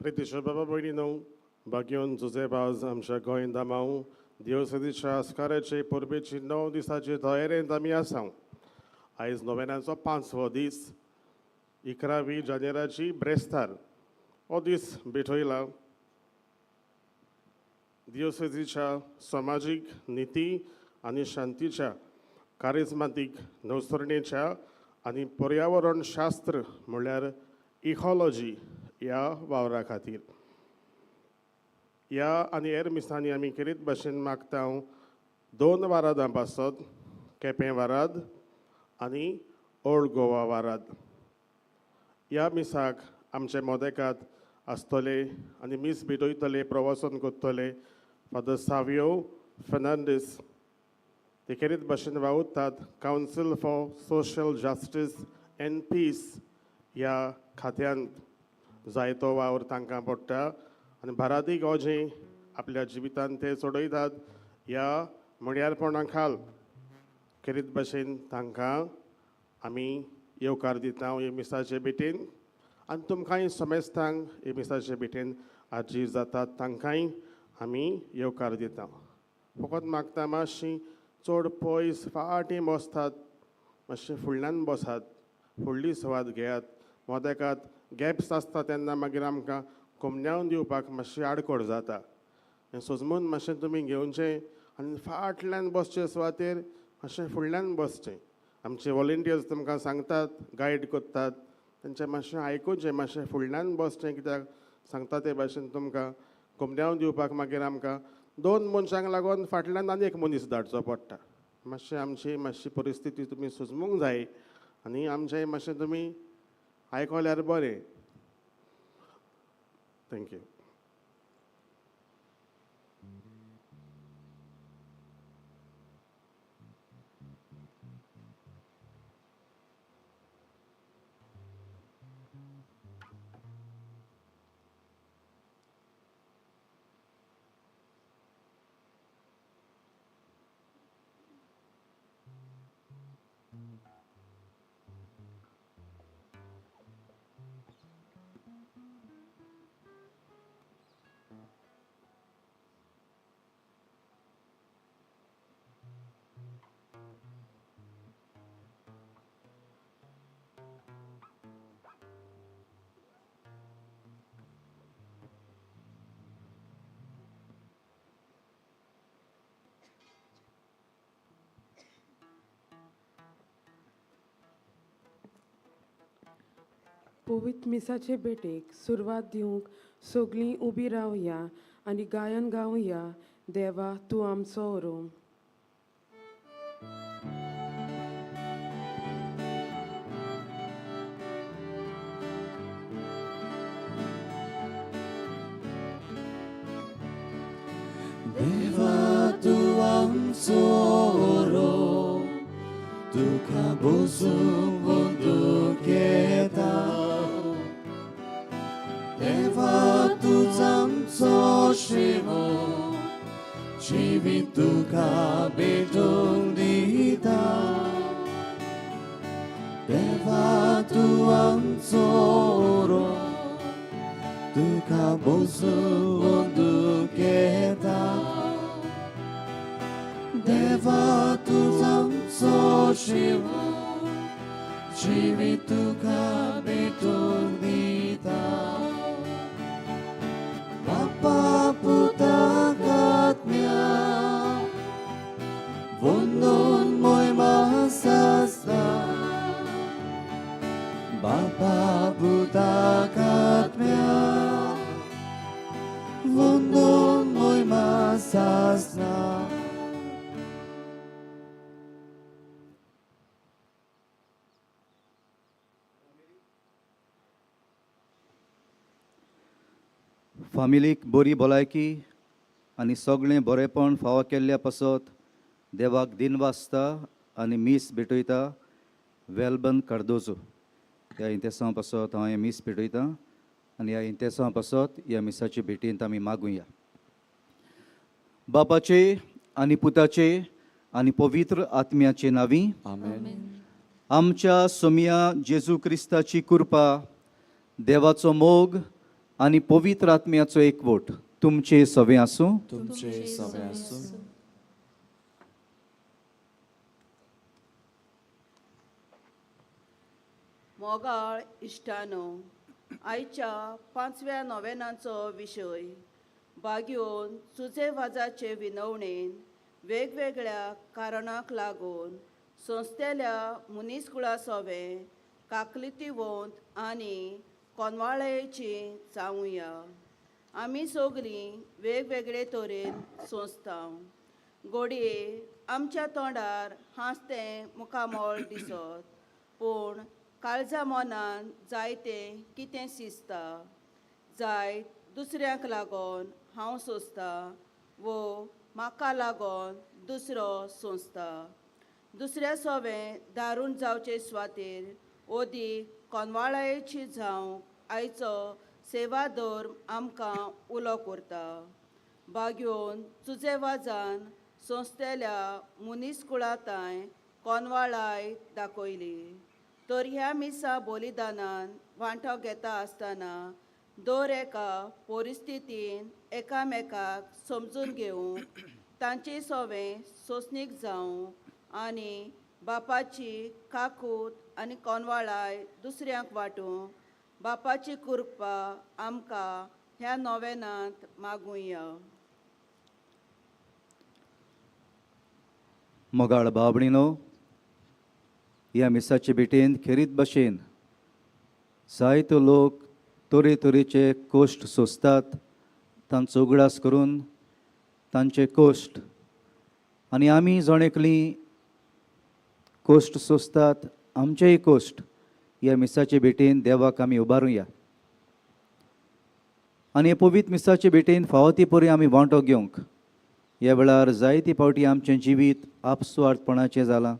प्रितीश्वर बाबा भयणीनो, बागयोन जुजेबाज आमच्या गोंयंत मांव दिवसदीच्या आस्काराचे परबेची 9 दिसांचे तयारेंत आमी आसा. आयज नोवेनाचो 5वो दीस, 11 जानेराची ब्रेस्तार हो दीस भेटयला. दिवसदीच्या सामाजीक नीती आनी शांतीच्या कारिझमातीक नवसरणेच्या आनी पर्यावरण शास्त्र म्हणल्यार इकॉलॉजी ह्या वावरा खातीर ह्या आनी हेर मिसांनी आमी खेरीत भाशेन मागता 2 वारादां पासत केपें वाराद आनी ओल्ड गोवा वाराद. ह्या मिसाक आमचे मोदेकात आसतले आनी मीस भेटयतले प्रवासन करतले फादर सावियो फेर्नांडीस. ते खेरीत भाशेन वावुरतात council for social justice and peace ह्या खात्यांत जायतो वावर तांकां पडटा आनी भारादीक हो जें आपल्या जिवितांत ते सोडयतात ह्या म्हणयारपणा खाल खेरीत भाशेन तांकां आमी येवकार दिता हे मिसाचे भेटेन आनी तुमकांय समेस्तांक हे मिसाचे भेटेन हाजीर जातात तांकांय आमी येवकार दिता. फकत मागता मातशी चड पयस फाटीं बसतात मातशें फुडल्यान बसात, फुडली सुवात घेयात. मोदेकात गॅप्स आसता तेन्ना मागीर आमकां कोंबण्यावन दिवपाक मातशी आडखड जाता. सोजमून मातशें तुमी घेवचें आनी फाटल्यान बसचे सुवातेर मातशें फुडल्यान बसचें. आमचे वॉलंटियर्स तुमकां सांगतात, गायड करतात, तेंचें मातशें आयकुचें, मातशें फुडल्यान बसचें. कित्याक सांगता ते भाशेन तुमकां कोंबण्यावन दिवपाक मागीर आमकां 2 मनशांक लागून फाटल्यान आनी एक मनीस धाडचो पडटा. मातशें आमची मातशी परिस्थिती तुमी सुजमूंक जाय आनी आमचें मातशें तुमी आयकल्यार बरें. थँक्यू. पवित्र मिसाचे भेटेक सुरवात दिवंक सगळीं उबी रावया आनी गायन गावया. देवा तूं आमचो ओरो. देवा तूं आमचो ओरो, तुका बसूंक बंदूक येता. देवा तूंच आमचो शिवो, जिवीत तुका भेटूंक दिता. देवा तूं आमचो ओरो, तुका बसूंक बंदूक येता. देवा तूंच आमचो शिवो, जिवीत तुका भेटूंक दिता. बापा पुताक आत्म्या वंदन मोहिमा सासता. बापा पुताक आत्म्या वंदन मोहिमा सासता. फामिलीक बरी भलायकी आनी सगळें बरेपण फावो केल्ल्या पासत देवाक दिन वाजता आनी मीस भेटयता. वेलबन कार्दोजो ह्या इंतेसां पासत हांव हें मीस भेटयतां आनी ह्या इंतेसां पासत ह्या मिसाचे भेटींत आमी मागुया. बापाचे आनी पुताचे आनी पवित्र आत्म्याचे नांवी आमेन. आमच्या सोम्या जेजू क्रिस्ताची कृपा, देवाचो मोग आनी पवित्र आत्म्याचो एकवट तुमचे सवे आसूं. तुमचे सवे आसूं. मोगाळ इश्टानो, आयच्या 5व्या नोवेनाचो विशय बागयोन सुजेवाजाचे विनवणेन वेगवेगळ्या कारणांक लागून संस्थेल्या मनीसकुळा सोवे काकलितीवंत आनी कोनवाळेची जावुया. आमी सगळीं वेगवेगळे तरेन सोंसताव. घडये आमच्या तोंडार हांसतें मुखामोळ दिसत, पूण काळजा मनान जायते कितें शिजता. जायत दुसऱ्याक लागून हांव सोंसता वो म्हाका लागून दुसरो सोंसता. दुसऱ्या सोवें दारूण जावचे सुवातेर ओदीक कोनवाळायेची जावंक आयचो सेवा धर्म आमकां उलो करता. बागयोन सुजेवाजान संस्थेल्या मनीसकुळांताय कोनवाळाय दाखयली. तर ह्या मिसा बलिदानान वांटो घेता आसतना दर एका परिस्थितीन एकामेकाक समजून घेवंक, तांची सोवें सोंसणीक जावंक आनी बापाची काकूट आनी कोनवाळाय दुसऱ्यांक वांटूंक बापाची कृपा आमकां ह्या नोवेनांत मागुया. मोगाळ भाव भयणीनो, ह्या मिसाचे भेटेन खेरीत भाशेन जायतो लोक तरेतरेचे कोश्ट सोंसतात. तांचो उगडास करून तांचे कोश्ट आनी आमी जोणेकलीं कोश्ट सोंसतात. आमचेय कोश्ट ह्या मिसाचे भेटेन देवाक आमी उबारुया आनी हे पवित्र मिसाचे भेटेन फावो ती परी आमी वांटो घेवंक. ह्या वेळार जायती फावटी आमचें जिवीत आपसुवार्थपणाचें जालां.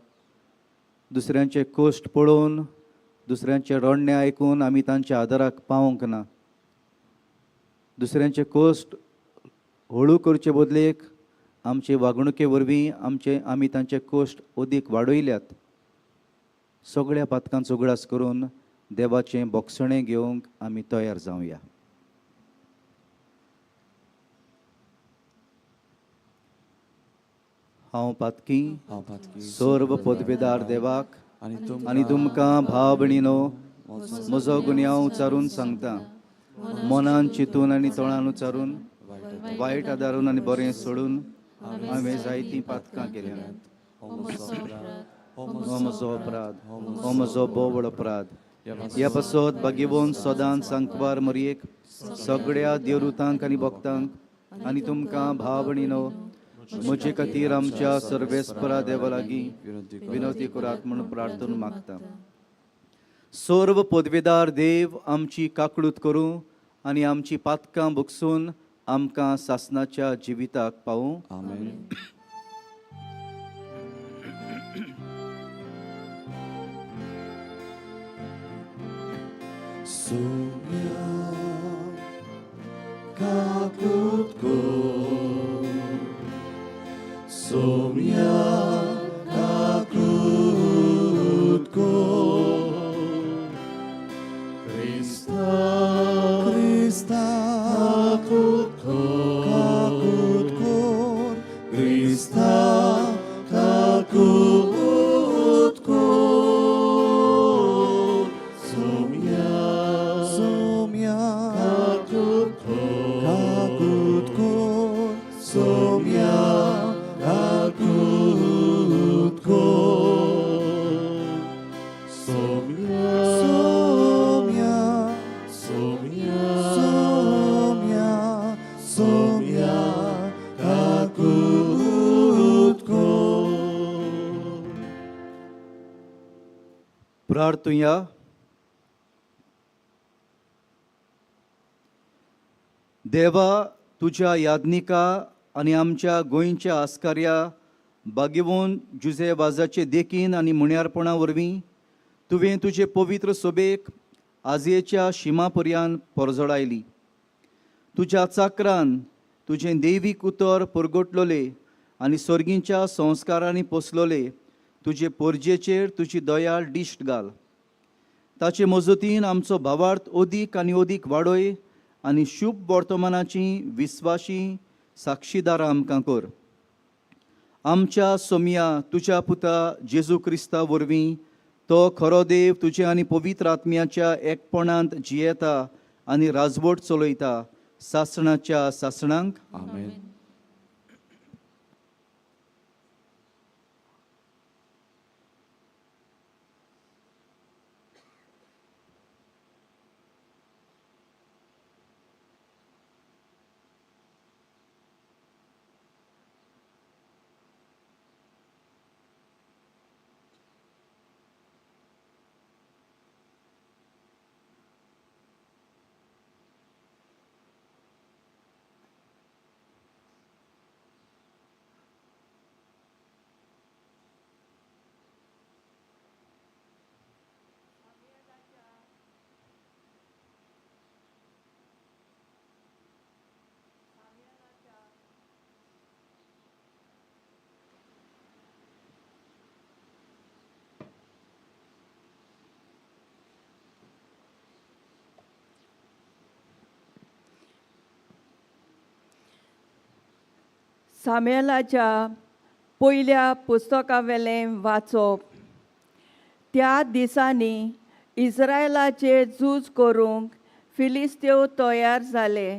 दुसऱ्यांचे कोश्ट पळोवन, दुसऱ्यांचे रोडणे आयकून आमी तांच्या आदाराक पावोंक ना. दुसऱ्यांचे कोश्ट हळू करचे बदलेक आमचे वागणुके वरवीं आमी तांचे कोश्ट ओदीक वाडयल्यात. सगळ्या पातकांचो उगडास करून देवाचें बोगसणें घेवंक आमी तयार जावया. हांव पातकी सर्व पदवेदार देवाक आनी तुमकां भाव भयणीनो म्हजो गुन्यांव उचारून सांगता. मनान चिंतून आनी तोंडान उचारून, वायट आदारून आनी बरें सोडून हांवें जायतीं पातकां केल्यात. हो म्हजो अपराध, हो म्हजो बोवड अपराध. ह्या पासत भाग्यवन सदांच सांकवार मरयेक सगळ्या देवदूतांक आनी भक्तांक आनी तुमकां भाव भयणीनो म्हजे खातीर आमच्या सर्वेस्परा देवा लागीं विनवती करात म्हणून प्रार्थना मागता. सर्व पदवेदार देव आमची काकळूत करूं आनी आमची पातकां भोगसून आमकां सासणाच्या जिविताक पावूं. आमेन. Sumia kakut ko, Sumia kakut ko, Krista kakut ko, Krista kakut ko. प्रार्थुया. देवा, तुज्या याज्ञिका आनी आमच्या गोंयच्या आस्कार्या भाग्यवन जुजेवाजाचे देखीन आनी मुण्यारपणा वरवीं तुवें तुजे पवित्र सोबेक आजयेच्या शिमा पर्यंत परजोडायली. तुज्या चाकरान तुजें दैवीक उतर परगटलोले आनी सर्गींच्या संस्कारांनी पोसलोले तुजे पोरजेचेर तुजी दयाळ दिश्ट घाल. ताचे मजतीन आमचो भावार्थ ओदीक आनी ओदीक वाडय आनी शुभ वर्तमानाची विस्वाशी साक्षीदार आमकां कर. आमच्या सोम्या तुज्या पुता जेजू क्रिस्ता वरवीं तो खरो देव तुजे आनी पवित्र आत्म्याच्या एकपणांत जियेता आनी राजवट चलयता सासणाच्या सासणांक. आमेन. सामेलाच्या पयल्या पुस्तकावेलें वाचप. त्या दिसांनी इस्रायलाचे झूज करूंक फिलिस्तेव तयार जाले.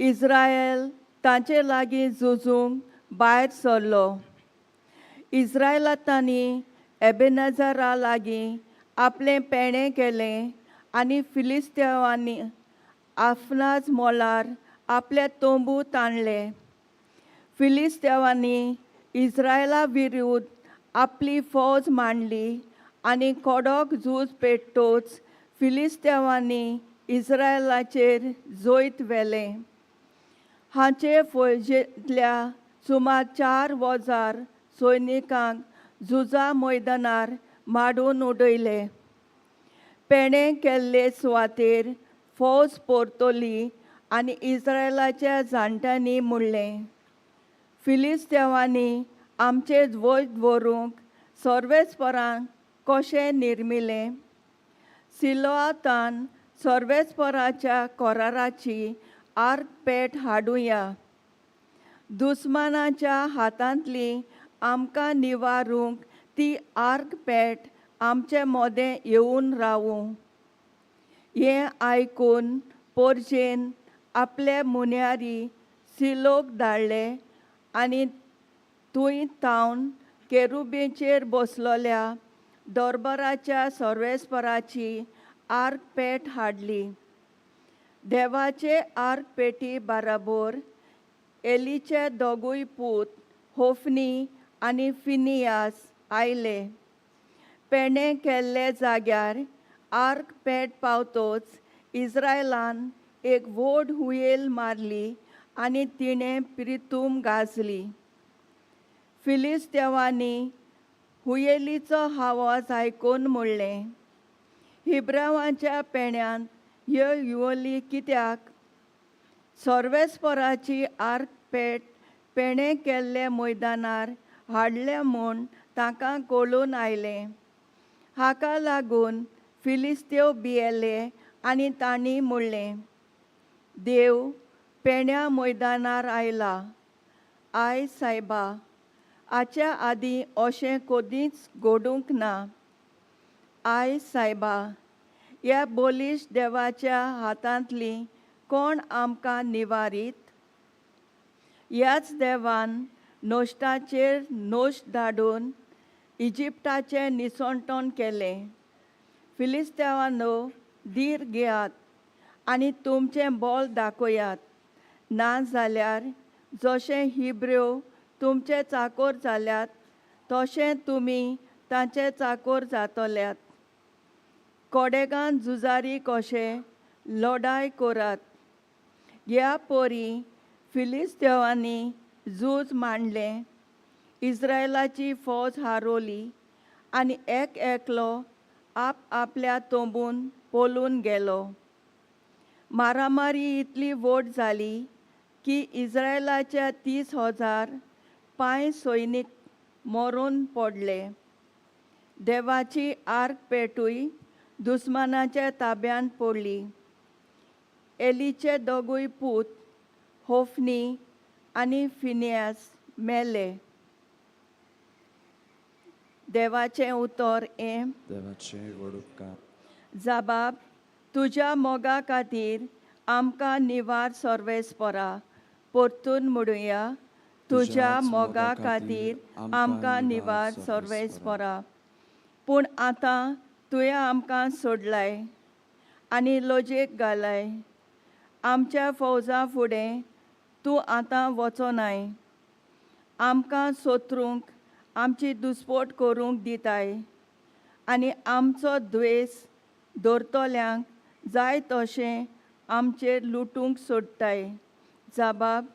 इस्रायल तांचे लागीं झुजूंक भायर सरलो. इस्रायलांतांनी एबेनेझरा लागीं आपलें पेणें केलें आनी फिलिस्तेवांनी आफनाज मोलार आपले तोंबू ताणले. फिलिस्तेवांनी इस्रायला विरुद्ध आपली फौज मांडली आनी कडक झूज पेटोवच फिलिस्तेवांनी इस्रायलाचेर जोईत व्हेलें. हाचे फौजेंतल्या सुमार 4,000 सैनिकांक झुजा मैदानार माडून उडयले. पेणें केल्ले सुवातेर फौज परतली आनी इस्रायलाच्या जाणट्यांनी म्हणलें, फिलिस्तेवांनी आमचे वैत व्हरूंक सर्वेस्परांक कशें निर्मिलें. सिलोआतान सर्वेस्पराच्या कोराराची आर्क पेट हाडुया. दुस्मानाच्या हातांतली आमकां निवारूंक ती आर्क पेट आमचे मोदें येवन रावूं. हें आयकून पोरजेन आपले मुन्यारी सिलोक धाडले आनी थंय तावन केरुबीचेर बसलोल्या दरबाराच्या सर्वेस्पराची आर्क पेट हाडली. देवाचे आर्क पेटी बाराबर एलीचे दोगूय पूत होफनी आनी फिनियास आयले. पेणें केल्ले जाग्यार आर्क पेट पावतोच इस्रायलान एक व्हड हुयेल मारली आनी तिणें प्रितूम गाजली. फिलिस्तेवांनी हुयेलीचो आवाज आयकून म्हणलें, हिब्रावांच्या पेण्यांत ह्यो हुयेली कित्याक? सर्वेस्पराची आर्क पेट पेणें केल्ले मैदानार हाडले म्हूण तांकां कळून आयलें. हाका लागून फिलिस्तेव भियेले आनी तांणी म्हणलें, देव पेण्या मैदानार आयला. आयज सायबा, हाच्या आदीं अशें कदींच घडूंक ना. आयज सायबा, ह्या बलिश्ट देवाच्या हातांतली कोण आमकां निवारीत? ह्याच देवान नोश्टाचेर नोश्ट धाडून इजिप्टाचें निसंतोण केलें. फिलिस्तेवानो, धीर घेयात आनी तुमचें बोल दाखयात. ना जाल्यार जशें हिब्रेव तुमचे चाकोर जाल्यात तशें तुमी तांचे चाकोर जातल्यात. कोडेगांत झुजारी कशें लढाय करात. ह्या परी फिलिस्तेवांनी झूज मांडलें. इस्रायलाची फौज हारोली आनी एक एकलो आपल्या तोंबून पळून गेलो. मारामारी इतली व्हड जाली की इस्रायलाच्या 30,000 पांय सैनीक मरून पडले. देवाची आर्क पेटूय दुस्मानाच्या ताब्यांत पडली. एलीचे दोगूय पूत होफनी आनी फिनियास मेले. देवाचें उतर हें देवाचे व्हड उपकार. जबाब तुज्या मोगा खातीर आमकां निवार सर्वेस्परा परतून म्हणुया. तुज्या मोगा खातीर आमकां निवार सर्वेस्परा. पूण आतां तुवें आमकां सोडलाय आनी लोजेक घालाय. आमच्या फौजा फुडें तूं आतां वचोनाय. आमकां सोत्रूंक आमची दुस्पोट करूंक दिताय आनी आमचो द्वेस दवरतल्यांक जाय तशें आमचेर लुटूंक सोडटाय. जबाब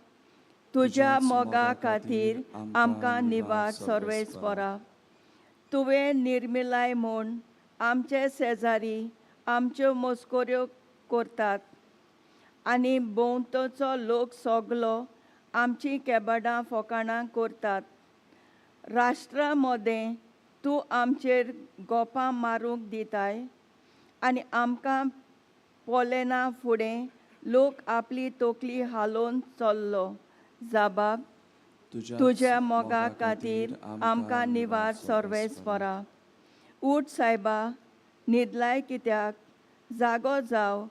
तुज्या मोगा खातीर आमकां निवार सर्वेस्परा. तुवें निर्मिलाय म्हूण आमचे शेजारी आमच्यो मस्कोऱ्यो करतात आनी भोंवतणचो लोक सगलो आमची केबाडां फकाणां करतात. राष्ट्रां मदें तूं आमचेर गोपां मारूंक दिताय आनी आमकां पोलेना फुडें लोक आपली तोकली हालोवन चल्लो. जबाब तुज्या मोगा खातीर आमकां निवार सर्वेस्परा. उठ सायबा न्हिदलाय कित्याक जागो जाव.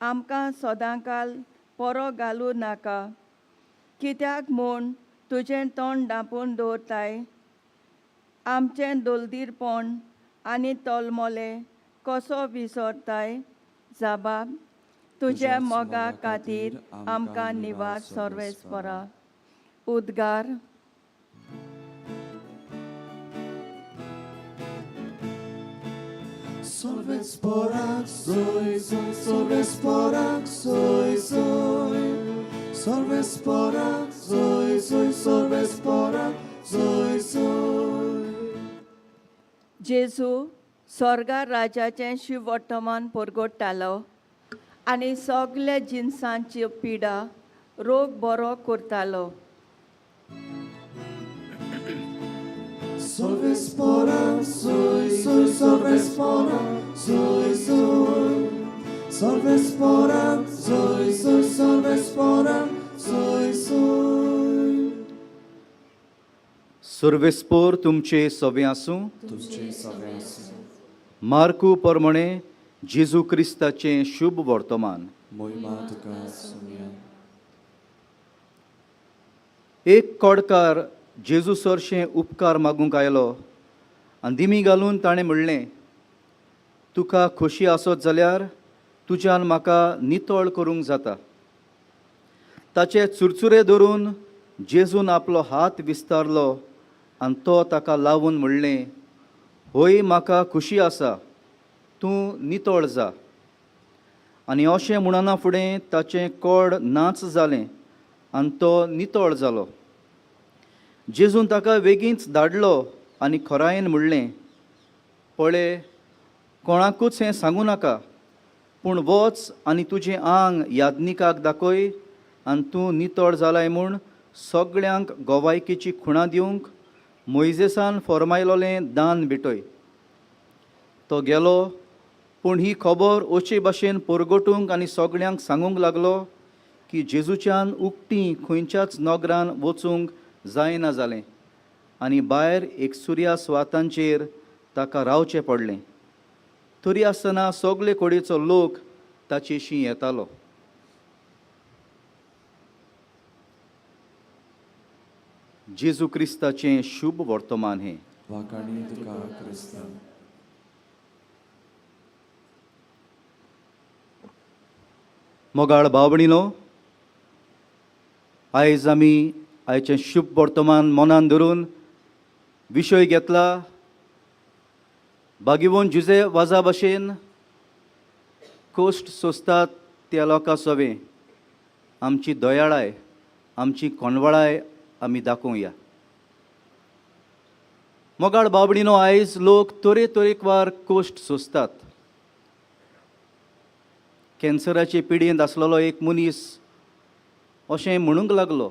आमकां सदांकाल परो घालूं नाका. कित्याक म्हूण तुजें तोंड धांपून दवरताय. आमचें दोलदीरपण आनी तोलमोले कसो विसरताय. जबाब तुज्या मोगा खातीर आमकां निवार सर्वेस्परा. उद्गार Sorvesporak soy, soy, sorvesporak soy, soy. Sorvesporak soy, soy, sorvesporak soy, soy. जेजू स्वर्गा राजाचें शिव वर्तमान परगोडटालो आनी सगल्या जिन्सांची पिडा रोग बरो करतालो. Sorvesporak soy, soy, sorvesporak soy, soy. Sorvesporak soy, soy, sorvesporak soy, soy. सर्वेस्पोर तुमचे सवे आसूं. तुझे सगळ्यास मार्कू परमणे जेजू क्रिस्ताचें शुभ वर्तमान. मोहिमा तुका सुमया. एक कोडकार जेजू सरशें उपकार मागूंक आयलो आनी दिमी घालून ताणें म्हणलें, तुका खोशी आसत जाल्यार तुज्यान म्हाका नितळ करूंक जाता. ताचे चुरचुरे धरून जेजून आपलो हात विस्तारलो आनी तो ताका लावून म्हणलें, होय म्हाका खुशी आसा, तूं नितळ जा. आनी अशें म्हणना फुडें ताचें कोड नाच जालें आनी तो नितळ जालो. जेजून ताका बेगीनच धाडलो आनी खोरायेन म्हणलें, पळय, कोणाकूच हें सांगूं नाका, पूण वच आनी तुजें आंग यादनिकाक दाखय आनी तूं नितळ जालाय म्हूण सगळ्यांक गोवायकेची खुणां दिवंक मोइजेसान फर्मायलोलें दान भेटय. तो गेलो, पूण ही खबर ओचे भाशेन परगटूंक आनी सगळ्यांक सांगूंक लागलो की जेजूच्यान उक्तीं खंयच्याच नगरान वचूंक जायना जालें आनी भायर एक सुवातांचेर ताका रावचें पडलें. तरी आसतना सगळे कोडेचो लोक ताचेशी येतालो. जेजू क्रिस्ताचें शुभ वर्तमान हें. वाकाणी तुका क्रिस्त. मोगाळ भावभणीनो, आयज आमी आयचें शुभ वर्तमान मनान धरून विशय घेतला बागिवोन जुजे वाजा भाशेन कोश्ट सोंसतात त्या लोकां सवे आमची दयाळाय, आमची कोणवळाय आमी दाखोवया. मोगाळ भावभणीनो, आयज लोक तरेकवार कोश्ट सोंसतात. कॅन्सराचे पिडेंत आसलेलो एक मनीस अशें म्हणूंक लागलो,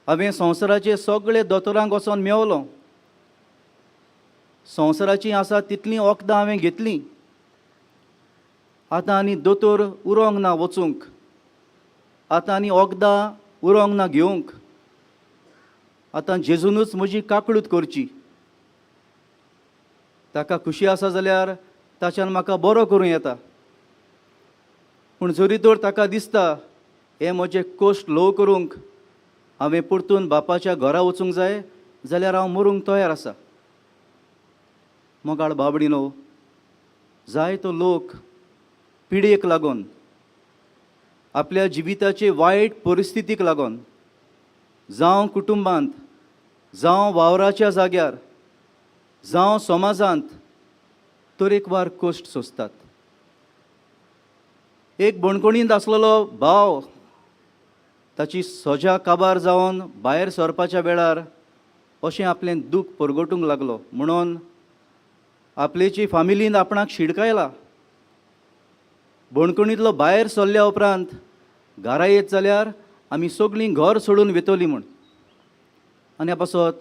हांवें संवसाराचे सगळे दोतोरांक वचोन मेवलो, संवसाराचीं आसा तितलीं वखदां हांवें घेतलीं, आतां आनी दोतोर उरोंक ना वचूंक, आतां आनी वखदां उरोंक ना घेवंक, आतां जेजूनच म्हजी काकळूत करची. ताका खुशी आसा जाल्यार ताच्यान म्हाका बरो करूं येता. पूण जरी तर ताका दिसता हे म्हजे कोश्ट ल्हव करूंक हांवें परतून बापाच्या घरा वचूंक जाय, जाल्यार हांव मरूंक तयार आसा. मोगाळ बाबडीनो, जायतो लोक पिडेक लागून, आपल्या जिविताचे वायट परिस्थितीक लागून, जावं कुटुंबांत, जावं वावराच्या जाग्यार, जावं समाजांत तरेकवार कोश्ट सोंसतात. एक बणकोणींत आसलेलो भाव ताची सोजा काबार जावन भायर सरपाच्या वेळार अशें आपलें दूख परगटूंक लागलो. म्हणून आपलेची फामिलींत आपणाक शिडकायला. बणकोणींतलो भायर सरल्या उपरांत घरा येत जाल्यार आमी सगळीं घर सोडून वेतोलीं म्हूण. आनी पासत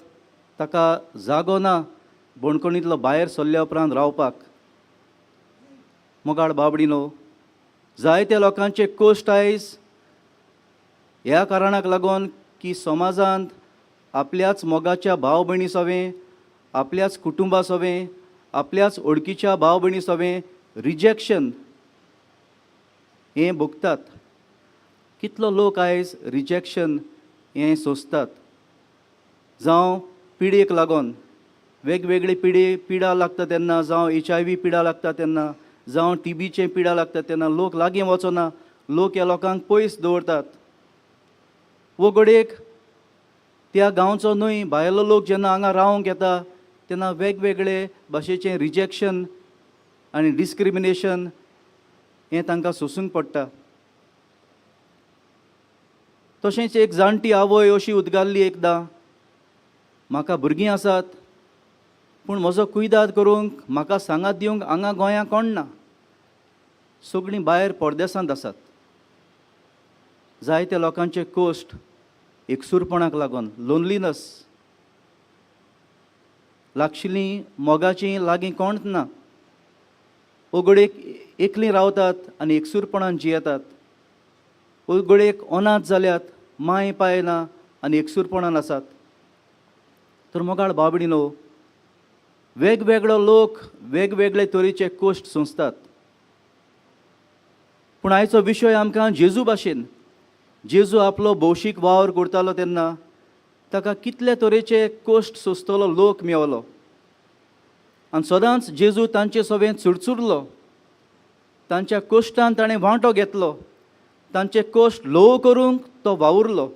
ताका जागो ना बणकोणींतलो भायर सरल्या उपरांत रावपाक. मोगाळ बाबडीनो, जायत्या लोकांचे कोश्ट आयज ह्या कारणाक लागून की समाजांत आपल्याच मोगाच्या भाव भयणी सवें, आपल्याच कुटुंबा सवें, आपल्याच ओळखीच्या भाव भयणी सवें रिजेक्शन हें भोगतात. कितलो लोक आयज रिजेक्शन हें सोंसतात. जावं पिडेक लागून, वेगवेगळे पिडा लागता तेन्ना, जावं HIV पिडा लागता तेन्ना, जावं TBचे पिडा लागता तेन्ना लोक लागीं वचना, लोक ह्या लोकांक पयस दवरतात. वो घडयेक त्या गांवचो न्हय भायलो लोक जेन्ना हांगा रावंक येता तेन्ना वेगवेगळे भाशेचें रिजेक्शन आनी डिस्क्रिमिनेशन हें तांकां सोंसूंक पडटा. तशेंच एक जाणटी आवय अशी उद्गारली एकदां, म्हाका भुरगीं आसात पूण म्हजो कुयदाद करूंक, म्हाका सांगात दिवंक हांगा गोंयांत कोण ना. सगळीं भायर परदेसांत आसात. जायत्या लोकांचे कोश्ट एकसूरपणाक लागून, लोनलीनस, लागशिल्लीं मोगाचीं लागीं कोणच ना. उगडेक एकलीं रावतात आनी एकसूरपणान जियेतात. उगडेक अनाथ जाल्यात, माय पाय ना आनी एकसूरपणान आसात. तर मोगाळ बाबडीनो, वेगवेगळो लोक वेगवेगळे तरेचे कोश्ट सोंसतात. पूण आयचो विशय आमकां जेजू भाशेन, जेजू आपलो भौशीक वावर करतालो तेन्ना ताका कितले तरेचे कोश्ट सोंसतलो लोक मेवलो. आनी सदांच जेजू तांचे सवें चुरचुरलो. तांच्या कोश्टान ताणें वांटो घेतलो. तांचे कोश्ट ल्हव करूंक तो वावुरलो.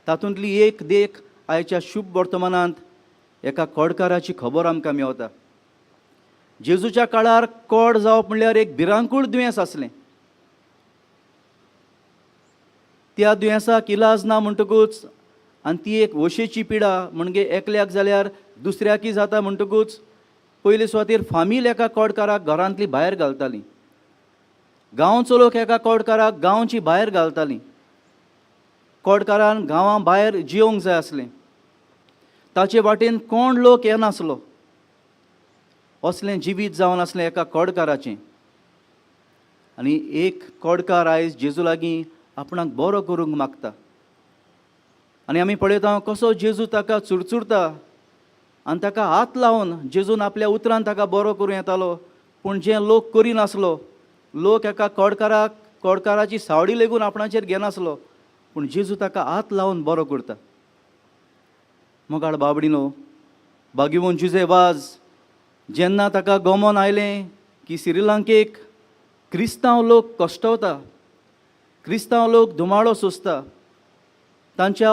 तातूंतली एक देख आयच्या शुभ वर्तमानांत एका कोडकाराची खबर आमकां मेवता. जेजूच्या काळार कोड जावप म्हणल्यार एक भिरांकूळ दुयेंस आसलें. त्या दुयेंसाक इलाज ना म्हणटकूच, आनी ती एक वशेची पिडा, म्हणजे एकल्याक जाल्यार दुसऱ्याकय जाता म्हणटकूच पयले सुवातेर फामील एका कोडकाराक घरांतली भायर घालतालीं. गांवचो लोक एका कोडकाराक गांवची भायर घालतालीं. कोडकारान गांवा भायर जियोंक जाय आसलें. ताचे वाटेन कोण लोक येनासलो. असलें जिवीत जावन आसलें एका कोडकाराचें. आनी एक कोडकार आयज जेजू लागीं आपणाक बरो करूंक मागता. आनी आमी पळयता कसो जेजू ताका चुरचुरता आनी ताका हात लावन जेजून आपल्या उतरान ताका बरो करूं येतालो. पूण जे लोक करिनासलो, लोक एका कोडकाराची सावडी लेगून आपणाचेर घेनासलो, पूण जेजू ताका हात लावन बरो करता. मोगाळ बाबडीनो, बागिवून जुजे वाज जेन्ना ताका गोमोन आयलें की श्रीलंकेक क्रिस्तांव लोक कश्टवता, क्रिस्तांव लोक धुमाळो सोंसता, तांचे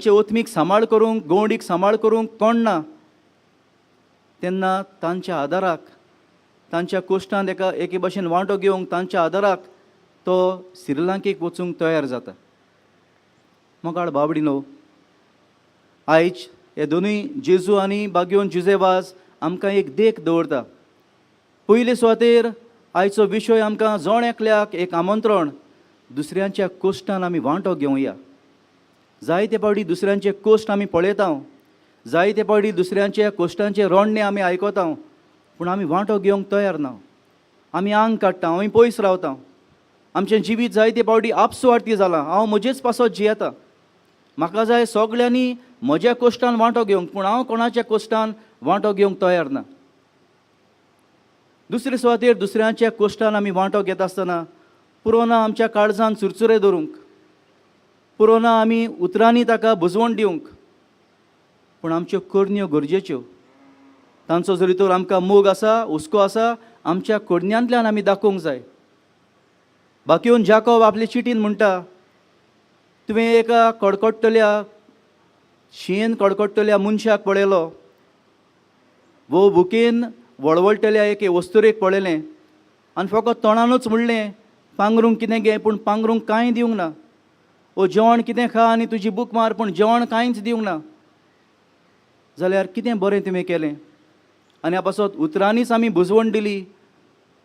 ओतमीक सांबाळ करूंक, गवंडीक सांबाळ करूंक कोण ना, तेन्ना तांच्या आदाराक, तांच्या कोश्टांत एके भाशेन वांटो घेवंक तांच्या आदाराक तो श्रीलंकेक वचूंक तयार जाता. मोगाळ बाबडीनो, आयज हे दोनूय जेजू आनी बागियोन जुजेवाज आमकां एक देख दवरता. पयले सुवातेर आयचो विशय आमकां जोण एकल्याक एक आमंत्रण, दुसऱ्यांच्या कोश्टान आमी वांटो घेवया. जायते फावटी दुसऱ्यांचे कोश्ट आमी पळयता, जायते फावटी दुसऱ्यांच्या कोश्टांचे रोडणे आमी आयकता, पूण आमी वांटो घेवंक तयार ना. आमी आंग काडटा, आमी पयस रावता. आमचें जिवीत जायते फावटी आपसुवार्थी जालां. हांव म्हजेच पासत जियेता. म्हाका जाय सगळ्यांनी म्हज्या कश्टान वांटो घेवंक, पूण हांव कोणाच्या कश्टान वांटो घेवंक तयार ना. दुसरे सुवातेर दुसऱ्यांच्या कश्टान आमी वांटो घेता आसतना पुरोना आमच्या काळजान चुरचुरे दवरूंक, पुरोना आमी उतरांनी ताका बुजवण दिवंक, पूण आमच्यो करण्यो गरजेच्यो. तांचो जरी तर आमकां मोग आसा, हुस्को आसा, आमच्या करण्यांतल्यान आमी दाखोवंक जाय. बाकीवन जाकोब आपले चिटीन म्हणटा, तुवें एका कडकडटल्या शीन कडकडटल्या मनशाक पळयलो, वो भुकेन वळवळटल्या एके वस्तुरेक पळयलें आनी फकत तोंडानूच म्हणलें पांगरूंक कितें गे, पूण पांगरूंक कांय दिवंक ना. ओ जेवण कितें खा आनी तुजी बूक मार, पूण जेवण कांयच दिवंक ना. जाल्यार कितें बरें तुवें केलें. आनी ह्या पासत उतरांनीच आमी बुजवण दिली,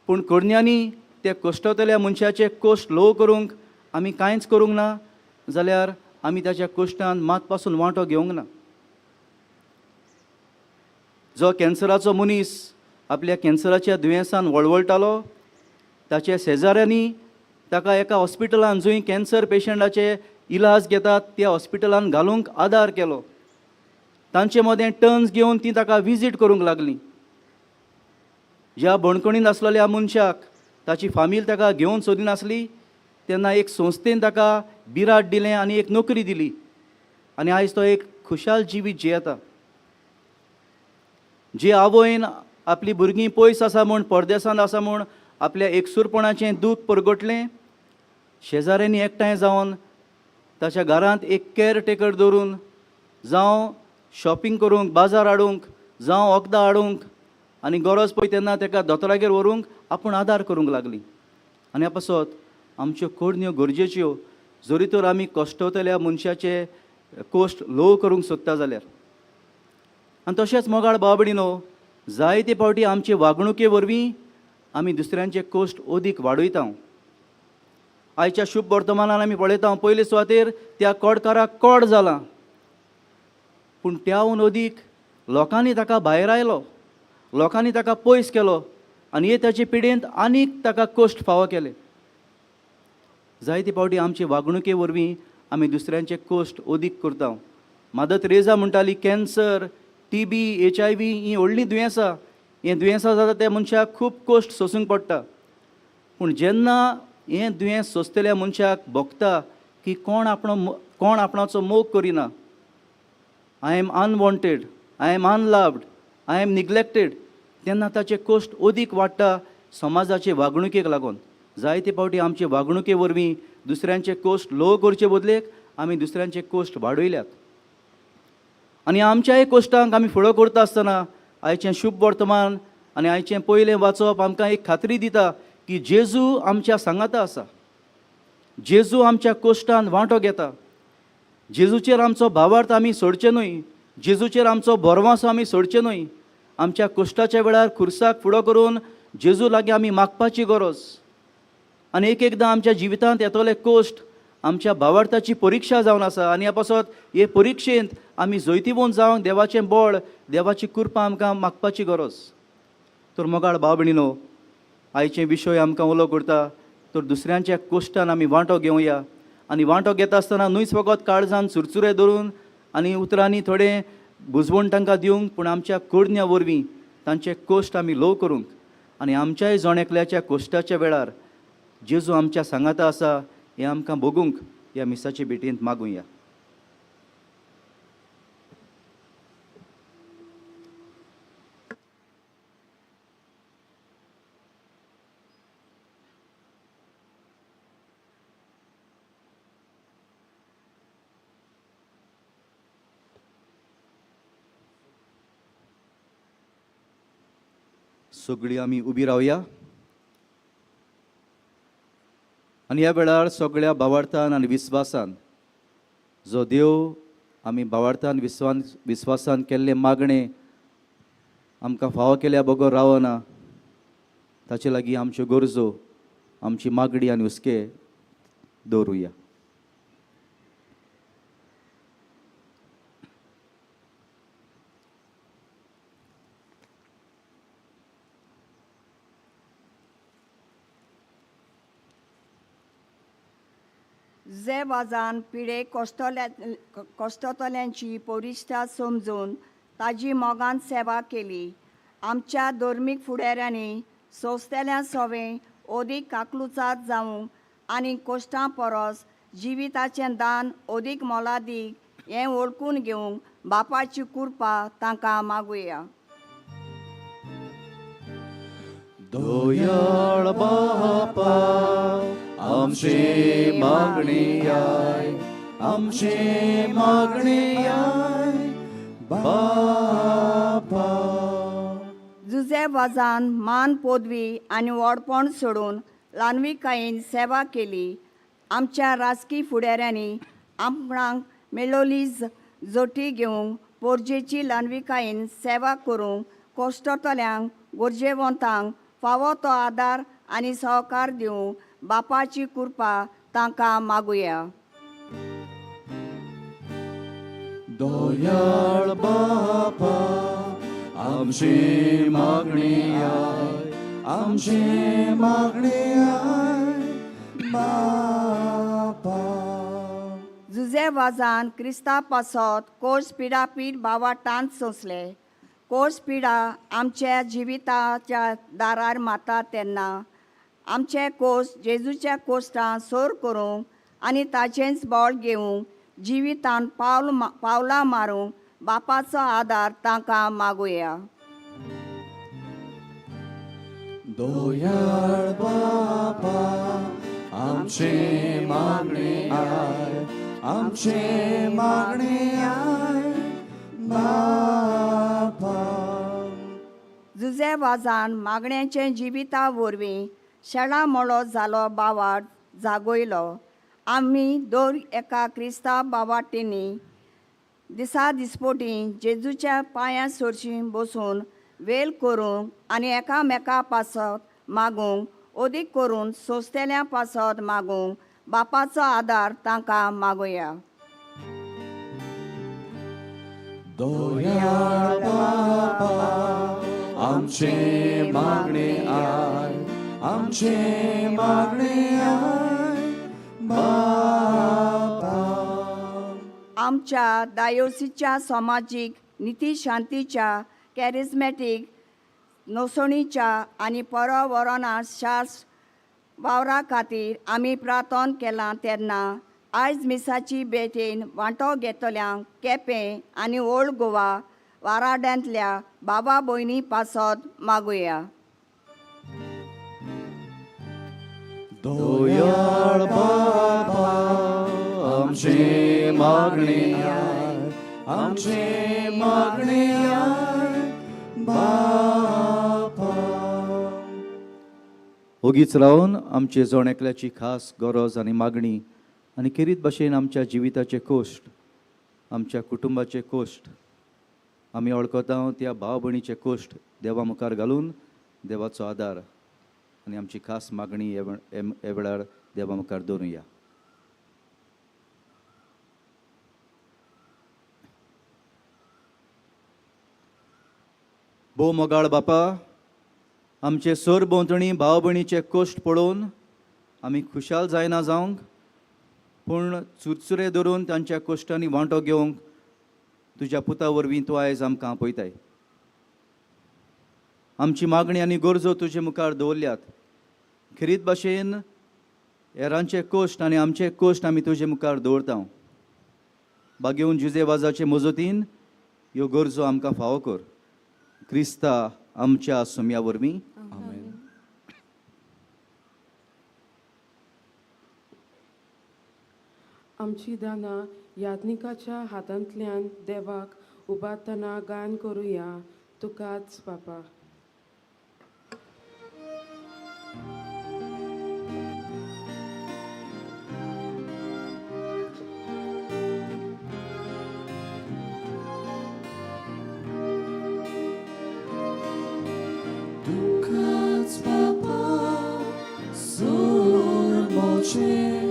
पूण करण्यांनी ते कश्टतल्या मनशाचे कश्ट ल्हव करूंक आमी कांयच करूंक ना, जाल्यार आमी ताच्या कश्टान मात पासून वांटो घेवंक ना. जो कॅन्सराचो मनीस आपल्या कॅन्सराच्या दुयेंसान वळवळटालो, ताच्या शेजाऱ्यांनी ताका एका हॉस्पिटलान जंय कॅन्सर पेशंटाचे इलाज घेतात त्या हॉस्पिटलान घालूंक आदार केलो. तांचे मदें टर्न्स घेवन ती ताका विजीट करूंक लागलीं. ज्या बणकणीन आसलेल्या मनशाक ताची फामील ताका घेवन सोदिनासली, तेन्ना एक संस्थेन ताका बिराड दिलें आनी एक नोकरी दिली, आनी आयज तो एक खुशाल जिवीत जियेता. जे आवयन आपली भुरगीं पयस आसा म्हूण, परदेसांत आसा म्हूण आपल्या एकसूरपणाचें दूख परगटलें, शेजाऱ्यांनी एकठांय जावन ताच्या घरांत एक केअर टेकर दवरून जावं शॉपिंग करूंक, बाजार हाडूंक, जावं वखदां हाडूंक आनी गरज पळय तेन्ना ताका दोतोरागेर व्हरूंक आपूण आदार करूंक लागलीं. आनी ह्या पासत आमच्यो करण्यो गरजेच्यो, जरी तर आमी कश्टतल्या मनशाचे कश्ट ल्हव करूंक सोदता जाल्यार. आनी तशेंच मोगाळ भाव भयणीनो, जायते फावटी आमचे वागणुके वरवीं आमी दुसऱ्यांचे कश्ट ओदीक वाडयता. आयच्या शुभ वर्तमानान आमी पळयता, पयले सुवातेर त्या कोडकाराक कोड जाला, पूण त्याहून अदीक लोकांनी ताका भायर आयलो, लोकांनी ताका पयस केलो आनी येताचे पिडेंत आनीक ताका कश्ट फावो केले. जायते फावटी आमचे वागणुके वरवीं आमी दुसऱ्यांचे कश्ट ओदीक करता. मादर तेरेसा म्हणटाली, कॅन्सर, TB, HIV ही व्हडलीं दुयेंसां. हें दुयेंसां जाता त्या मनशाक खूब कश्ट सोंसूंक पडटा. पूण जेन्ना हें दुयेंस सोंसतल्या मनशाक भोगता की कोण आपणाचो मोग करिना, I am unwanted, I am unloved, I am neglected, तेन्ना ताचे कश्ट ओदीक वाडटा समाजाचे वागणुकेक लागून. जायते फावटी आमचे वागणुके वरवीं दुसऱ्यांचे कश्ट ल्हव करचे बदलेक आमी दुसऱ्यांचे कश्ट वाडयल्यात. आनी आमच्याय कश्टांक आमी फुडो करता आसतना आयचें शुभ वर्तमान आनी आयचें पयलें वाचप आमकां एक खात्री दिता की जेजू आमच्या सांगाता आसा. जेजू आमच्या कश्टान वांटो घेता. जेजूचेर आमचो भावार्थ आमी सोडचे न्हय, जेजूचेर आमचो भरवंसो आमी सोडचे न्हय. आमच्या कश्टाच्या वेळार खुर्साक फुडो करून जेजू लागीं आमी मागपाची गरज. आनी एक एकदां आमच्या जिवितांत येतले कश्ट आमच्या भावार्थाची परिक्षा जावन आसा, आनी ह्या पासत हे परिक्षेंत आमी जैतिवंत जावंक देवाचें बळ, देवाची कृपा आमकां मागपाची गरज. तर मोगाळ भाव भयणीनो, आयचे विशय आमकां उलो करता तर दुसऱ्यांच्या कश्टान आमी वांटो घेवया. आनी वांटो घेता आसतना न्हयच फकत काळजान चुरचुरे धरून आनी उतरांनी थोडें बुजवण तांकां दिवंक, पूण आमच्या करण्या वरवीं तांचे कश्ट आमी ल्हव करूंक आनी आमच्याय जोणेकल्याच्या कश्टाच्या वेळार जेजू आमच्या सांगाता आसा हें आमकां भोगूंक ह्या मिसाचे भेटेंत मागुया. सगळीं आमी उबी रावया आनी ह्या वेळार सगळ्या भावार्थान आनी विस्वासान जो देव आमी भावार्थान विस्वासान केल्ले मागणे आमकां फावो केल्या बगर रावना, ताचे लागीं आमच्यो गरजो, आमची मागणी आनी हुस्के दवरुया. जे वाजान पिडे कोश्टोतल्यांची पोरिश्टा समजून ताजी मोगान सेवा केली. आमच्या धर्मीक फुडाऱ्यांनी सोंसतेल्या सवें ओदीक काकलुचात जावंक आनी कोश्टां परस जिविताचें दान ओदीक मोलादीक हें ओळखून घेवंक बापाची कृपा तांकां मागुया. दोयाळ बापा आमची मागणी आय, आमची मागणी आय बापा. जुजे वाजान मान पदवी आनी व्हडपण सोडून ल्हानविकायेन सेवा केली. आमच्या राजकी फुडाऱ्यांनी आपणाक मेळोली जोटी घेवंक पोरजेची ल्हानविकायेन सेवा करूंक कोश्टोतल्यांक गरजेवंतांक फावो तो आदार आनी सहकार दिवंक बापाची कृपा तांकां मागुया. दोयाळ बापा आमची मागणी आय, आमची मागणी आय बापा. जुजे वाजान क्रिस्तांव पासत कोर्स पिडापीड भावाटांत सोंसले. कोर्स पिडा आमच्या जिविताच्या दारार माता तेन्ना आमचे कोर्स जेजूच्या कोश्टां सोर करूंक आनी ताचेंच बोळ घेवंक जिवितान पावलां मारूंक बापाचो आदार तांकां मागुया. दोयाळ बापा आमची मागणी आय, आमची मागणी आय बापा. जुजे वाजान मागण्यांचे जिविता वरवीं शेळा मोळो जालो बावाट जागोयलो. आमी दर एका क्रिस्तांव बावाटींनी दिसा दिसपोटी जेजूच्या पांयां सरची बसून वेल करूंक आनी एकामेका पासत मागूंक ओदीक करून सोंसतेल्या पासत मागूंक बापाचो आदार तांकां मागुया. दोयाळ बापा आमची मागणी आय, आमची मागणी आय बापा. आमच्या डायोसीच्या समाजीक निती शांतीच्या कॅरिझमॅटीक नोसणीच्या आनी पर्यावरणा शास वावरा खातीर आमी प्रार्थना केलां तेन्ना आयज मिसाची भेटेन वांटो घेतल्यांक केपें आनी ओल्ड गोवा वाराड्यांतल्या बाबा भयणी पासत मागुया. दोयाळ बापा आमची मागणी आय, आमची मागणी आय बापा. ओगीच रावन आमचे जण एकल्याची खास गरज आनी मागणी आनी खेरीत भाशेन आमच्या जिविताचे कोश्ट, आमच्या कुटुंबाचे कोश्ट आमी वळखता त्या भाव भयणीचे कोश्ट देवा मुखार घालून देवाचो आदार आनी आमची खास मागणी हे वेळार देवा मुखार दवरुया. भोव मोगाळ बापा, आमचे सोर भोंवतणी भाव भयणीचे कोश्ट पळोवन आमी खुशाल जायना जावंक पूण चुरचुरे धरून तांच्या कोश्टांनी वांटो घेवंक तुज्या पुता वरवीं तूं आयज आमकां आपयताय. आमची मागणी आनी गरजो तुजे मुखार दवरल्यात. खरीत भाशेन हेरांचे कोश्ट आनी आमचे कोश्ट आमी तुजे मुखार दवरता. बागेवन जुजे वाजाचे मजतीन ह्यो गरजो आमकां फावो कर. क्रिस्ता आमच्या सुम्या वरवीं आमेन. आमची दानां याज्ञिकाच्या हातांतल्यान देवाक उबारतना गायन करुया तुकाच बापा. Tukac papa sur mocie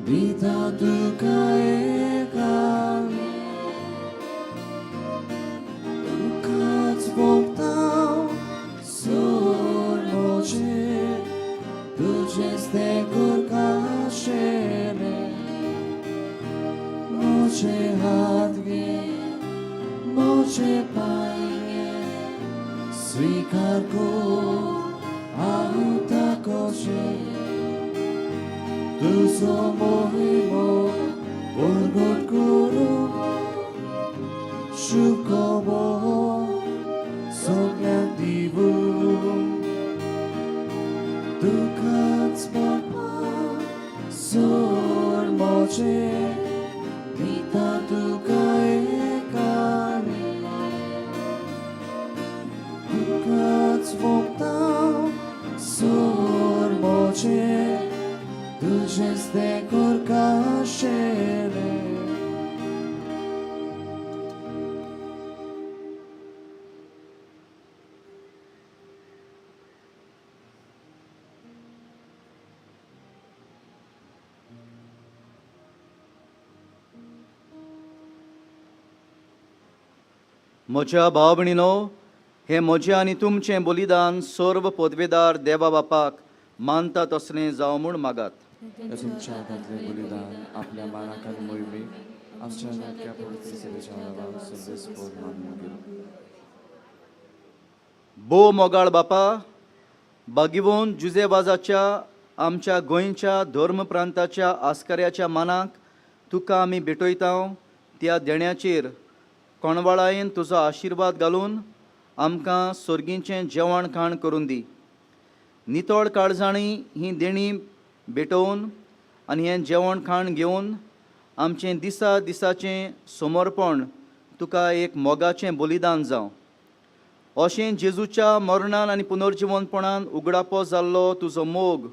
bita tuka egan. Tukac bogdał sur mocie tudzie z tego kaszyny. marco auta coche tu somohimo borgot kuru shukobo soglan divu Dukats papa sor moche Vita duka ekani Dukats voptau sor moche Duces de corcascele म्हज्या भाव भयणीनो, हे म्हजें आनी तुमचें बलिदान सर्व पदवेदार देवा बापाक मानता तसलें जावं म्हूण मागात. हे तुमच्या हातांतलें बलिदान आपल्या मानाक आनी मोहिमेक आमच्या नाटक्या पवित्र सेवेच्या वेळार सर्वेस्पर मानून घेवं. बो मोगाळ बापा, बागिवोन जुजेबाजाच्या आमच्या गोंयच्या धर्म प्रांताच्या आस्कऱ्याच्या मानाक तुका आमी भेटयता. त्या देण्याचेर कोणवाळायेन तुजो आशिर्वाद घालून आमकां सर्गीचें जेवण खाण करून दी. नितळ काळजाणी ही देणी भेटोवन आनी हें जेवण खाण घेवन आमचें दिसा दिसाचें समर्पण तुका एक मोगाचें बलिदान जावं. अशें जेजूच्या मरणान आनी पुनर्जिवनपणान उगडापो जाल्लो तुजो मोग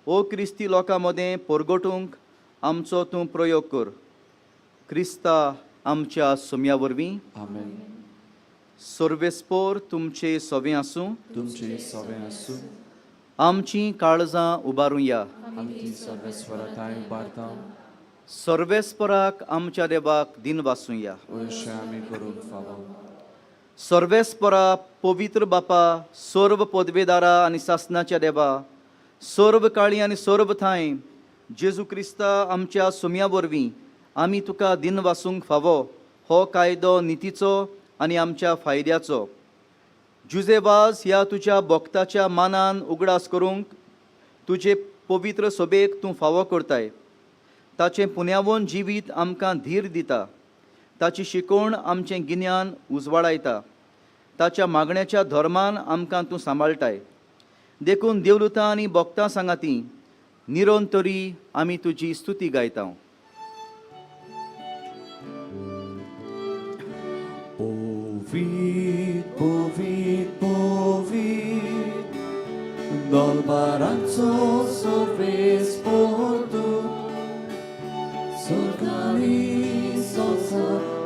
ओ क्रिस्ती लोकां मदें परगटूंक आमचो तूं प्रयोग कर. क्रिस्ता आमच्या सोम्या वरवीं. आमेन. सर्वेस्पोर तुमचे सवें आसूं. तुमचे सवें आसूं. आमचीं काळजां उबारूया. आमची सर्वेस्वरताय उबारता. सर्वेस्पराक आमच्या देवाक दिन वासूया. अशें आमी करूंक फावो. सर्वेस्परा पवित्र बापा, सर्व पदवेदारा आनी सासनाच्या देवा, सर्व काळी आनी सर्व थाय जेजू क्रिस्ता आमच्या सोम्या वरवीं आमी तुका दिन वासूंक फावो. हो कायदो नितीचो आनी आमच्या फायद्याचो. जुजेबाज ह्या तुज्या भक्ताच्या मानान उगडास करूंक तुजे पवित्र सोबेक तूं फावो करताय. ताचें पुण्यावोन जिवीत आमकां धीर दिता. ताची शिकवण आमचें गिन्यान उजवाडायता. ताच्या मागण्याच्या धर्मान आमकां तूं सांबाळटाय. देखून देवलुतां आनी भक्तां सांगाती निरंतरी आमी तुजी स्तुती गायता. Povit, povit, povit, dolbaranco sorvesportu, sorgani soca,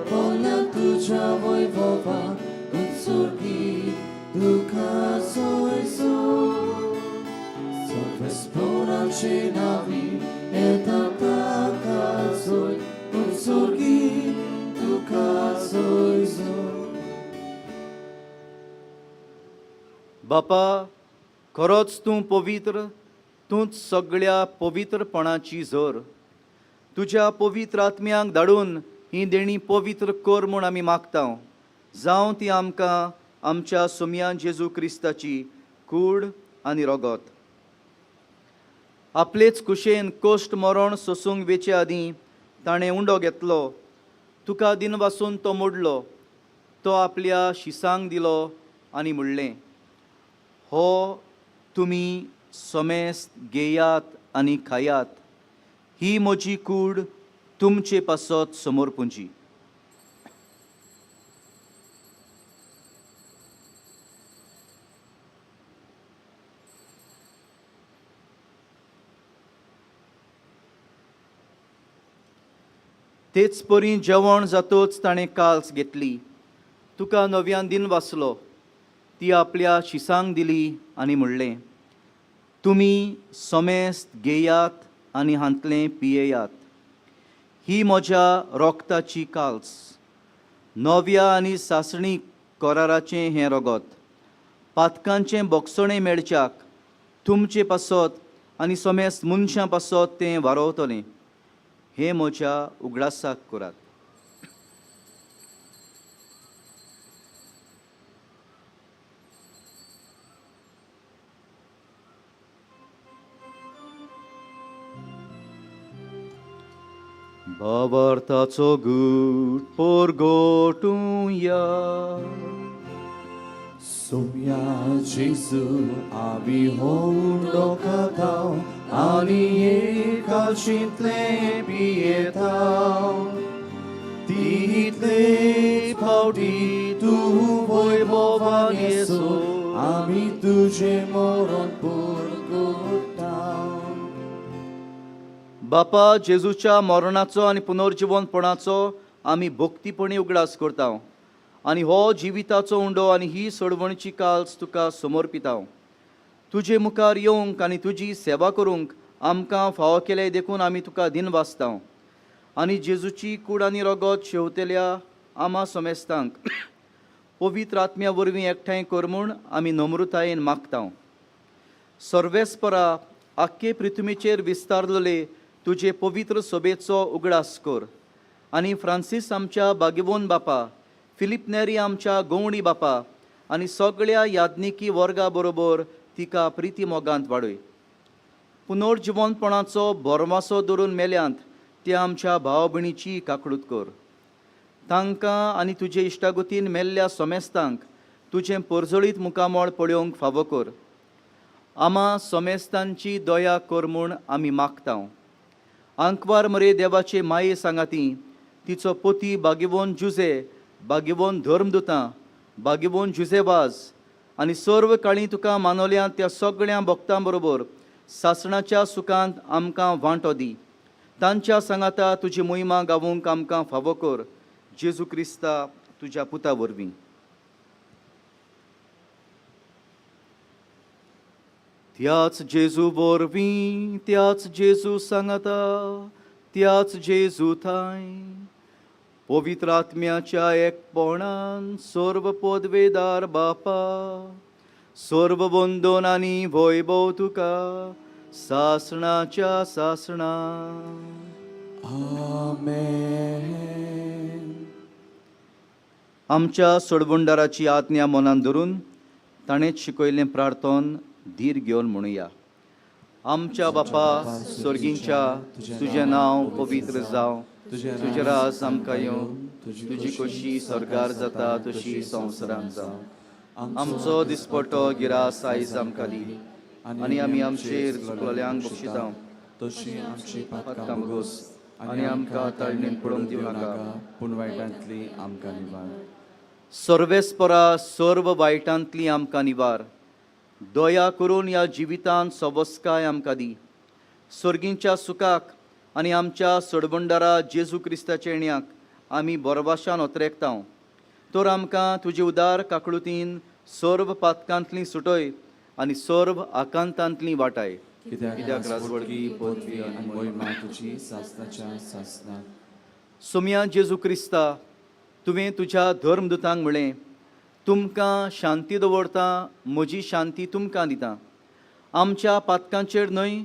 volia tuja vojvova, ut sorgi duka soisu, sorvesporam navi, eta taka soi, ut sorgi duka soisu. बापा, खरोच तूं पवित्र, तूंच सगळ्या पवित्रपणाची झर. तुज्या पवित्र आत्म्यांक धाडून ही देणी पवित्र कर म्हूण आमी मागता. जावं ती आमकां आमच्या सोम्या जेजू क्रिस्ताची कूड आनी रगत. आपलेच कुशेन कोश्ट मरण सोसूंक वेचे आदीं ताणें उंडो घेतलो. तुका दिन वासून तो मोडलो. तो आपल्या शिसांक दिलो आनी म्हणलें, हो तुमी सोमेस्त घेयात आनी खायात. ही म्हजी कूड तुमचे पासत समोर पुंजी. तेच परी जेवण जातोच ताणें काल्स घेतली. तुका नव्यान दिन वाचलो. ती आपल्या शिसांक दिली आनी म्हणलें, तुमी सोमेस्त घेयात आनी हांतलें पियेयात. ही म्हज्या रोगताची काल्स. नव्या आनी सासणी कराराचें हें रगत. पातकांचें बोगसणें मेळच्याक तुमचे पासत आनी सोमेस्त मनशां पासत तें वारोवतलें. हें म्हज्या उगडासाक करात. भावार्थाचो घूट पोरगोटूया. सोम्या जेजू आमी होंडो खाताव आनी एकाशींतले पियेताव. तितले फावटी तूं वैभवान येसो आमी तुजे मरण पोरगोटाव. बापा जेजूच्या मरणाचो आनी पुनर्जीवनपणाचो आमी भक्तीपणी उगडास करता आनी हो जिविताचो उंडो आनी ही सोडवणची काल्स तुका समर्पिताव. तुजे मुखार येवंक आनी तुजी सेवा करूंक आमकां फावो केले देखून आमी तुका दिनवासताव. आनी जेजूची कूड आनी रगत शेवतेल्या आमा समेस्तांक पवित्र आत्म्या वरवीं एकठांय कर म्हूण आमी नम्रतायेन मागताव. सर्वेस्परा आख्खे पृथ्वीचेर विस्तारलेले तुजे पवित्र सभेचो उगडास कर आनी फ्रांसीस आमच्या बागेवोन बापा, फिलिप नेरी आमच्या गवंडी बापा आनी सगळ्या याज्ञिकी वर्गा बरोबर तिका प्रिती मोगांत वाडय. पुनर्जीवनपणाचो बोरमासो धरून मेल्यांत त्या आमच्या भाव भयणीची काकळूत कर. तांकां आनी तुजे इश्टागतीन मेल्ल्या समेस्तांक तुजें परजळीत मुखामळ पळोवंक फावो कर. आमा समेस्तांची दया कर म्हूण आमी मागताव. आंकवार मरे देवाचे माये सांगाती, तिचो पोती बागेवोन जुजे, बागेवोन धर्मदुतां, बागेवोन जुजेबाज आनी सर्व काळी तुका मानवल्या त्या सगळ्या भक्तां बरोबर सासणाच्या सुखांत आमकां वांटो दी. तांच्या सांगाता तुजी मोहिमा गावूंक आमकां फावो कर. जेजू क्रिस्ता तुज्या पुता वरवीं. त्याच जेजू वरवीं, त्याच जेजू सांगाता, त्याच जेजू थंय पवित्र आत्म्याच्या एकपणान सर्व पदवेदार बापा, सर्व वंदन आनी वैभव तुका सासणाच्या सासणा. आमेन. आमच्या सोडवंडाराची आज्ञा मनान धरून ताणेंच शिकयलें प्रार्थन धीर घेवन म्हणुया. आमच्या बापा स्वर्गींच्या, तुजें नांव पवित्र जावं, तुजें राज आमकां येवं, तुजी खोशी स्वर्गार जाता तशी संवसारांत जावं. आमचो दिसपट्टो गिरास आयज आमकां दी आनी आमी आमचेर चुकलोल्यांक बक्षितां तशी आमची पातकां बगोस आनी आमकां ताळणेन पडोवंक दिवं नाका, पूण वायटांतली आमकां निवार. सर्वेस्परा सर्व वायटांतली आमकां निवार. दया करून ह्या जिवितांत सवस्काय आमकां दी. सर्गींच्या सुखाक आनी आमच्या सोडवंडारा जेजू क्रिस्ताच्या येण्याक आमी बोरवाशान ओतरेकतांव. तर आमकां तुजे उदार काकळुतीन सर्व पातकांतली सुटय आनी सर्व आकांतांतली वाटाय. कित्याक राजवडकी पदवी आनी मोहिमा तुजी सासणाच्या सासणाक. सोम्या जेजू क्रिस्ता, तुवें तुज्या धर्मदुतांक म्हळें, तुमकां शांती दवरता, म्हजी शांती तुमकां दितां. आमच्या पातकांचेर न्हय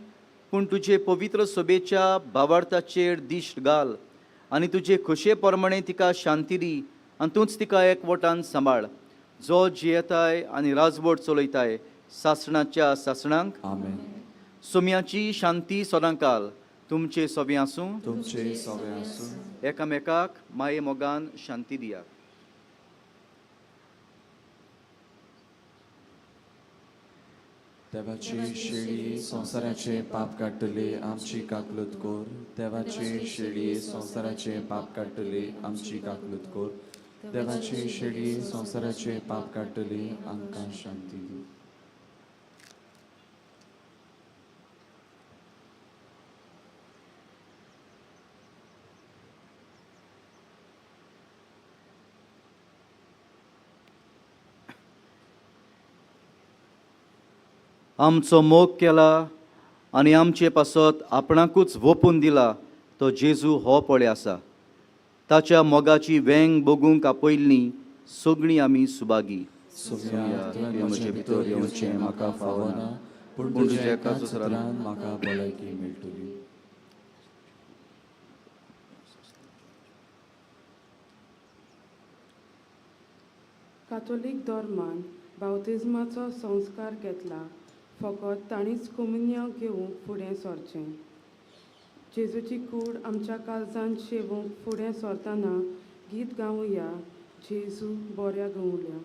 पूण तुजे पवित्र सभेच्या भावार्थाचेर दिश्ट घाल आनी तुजे खोशे प्रमाणे तिका शांती दी आनी तूंच तिका एकवटान सांबाळ, जो जियेताय आनी राजवट चलयताय सासणाच्या सासणांक. आमेन. सोम्याची शांती सदांकाल तुमचे सोबे आसूं. तुमचे सगळे आसूं. एकामेकाक माये मोगान शांती दियात. देवाची शेळी संवसाराचे पाप काडटली आमची काकलूत कोर. देवाची शेळी संवसाराचे पाप काडटली आमची काकलूत कोर. देवाची शेळी संवसाराचे पाप काडटली आमकां शांती दी. आमचो मोग केला आनी आमचे पासत आपणाकूच वोपून दिला तो जेजू हो पळय आसा. ताच्या मोगाची वेंग बगूंक आपयल्लीं सगळीं आमी सुबागी. सोम्या तुवें म्हजे भितर येवचें म्हाका फावना, पूण तुज्या एकाच उतरान म्हाका भलायकी मेळटली. कातोलीक धर्मान बावतिजमाचो संस्कार घेतला, फकत ताणीच कम्युनियन घेवंक फुडें सरचें. जेजूची कूड आमच्या काळजांत शेवूंक फुडें सरतना गीत गावया, जेजू बऱ्या गवल्या.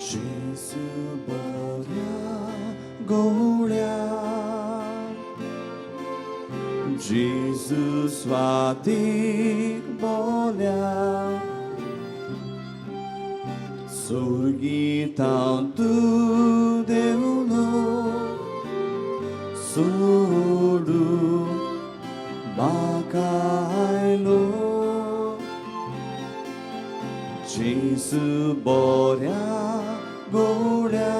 जेजू बऱ्या गवळ्या, जेजू स्वातीक बोल्या, सुरगीतां तूं देवलो सोडू म्हाका आयलो. जेजू बऱ्या गवळ्या,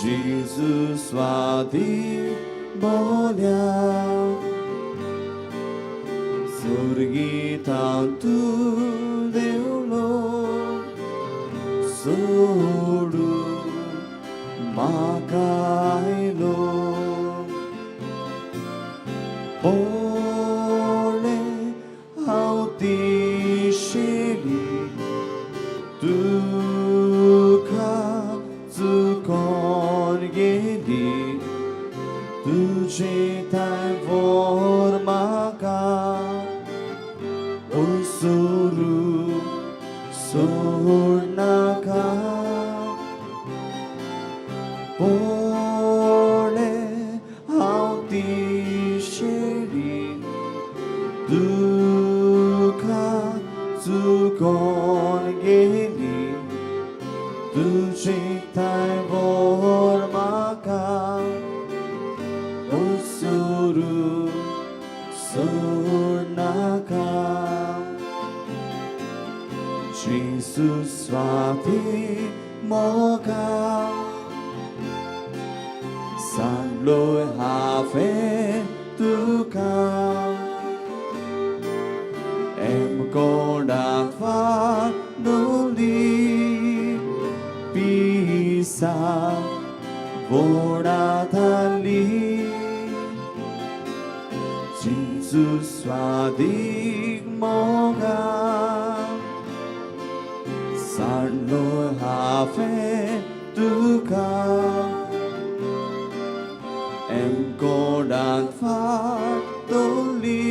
जेजू स्वातीक बोल्या, सुरगीतां तूं देवलो सोडू म्हाका आयलो. पळय हांव ती शेळी तुका चुकोन गेली, तुजे थंय व्हर म्हाका उसरू सोड नाका. पळय हांव ती शेळी तुका चुकोन गेली, तुजे थंय व्हर म्हाका उसरू सोड नाका. जेजू स्वाती मोगा सांगलोय हांवें तुका, कोणाक वाडोली पिसा वोडाताली. जेजू स्वादीक मोगा सांडलो हांवें तुका, कोणाक वाडोली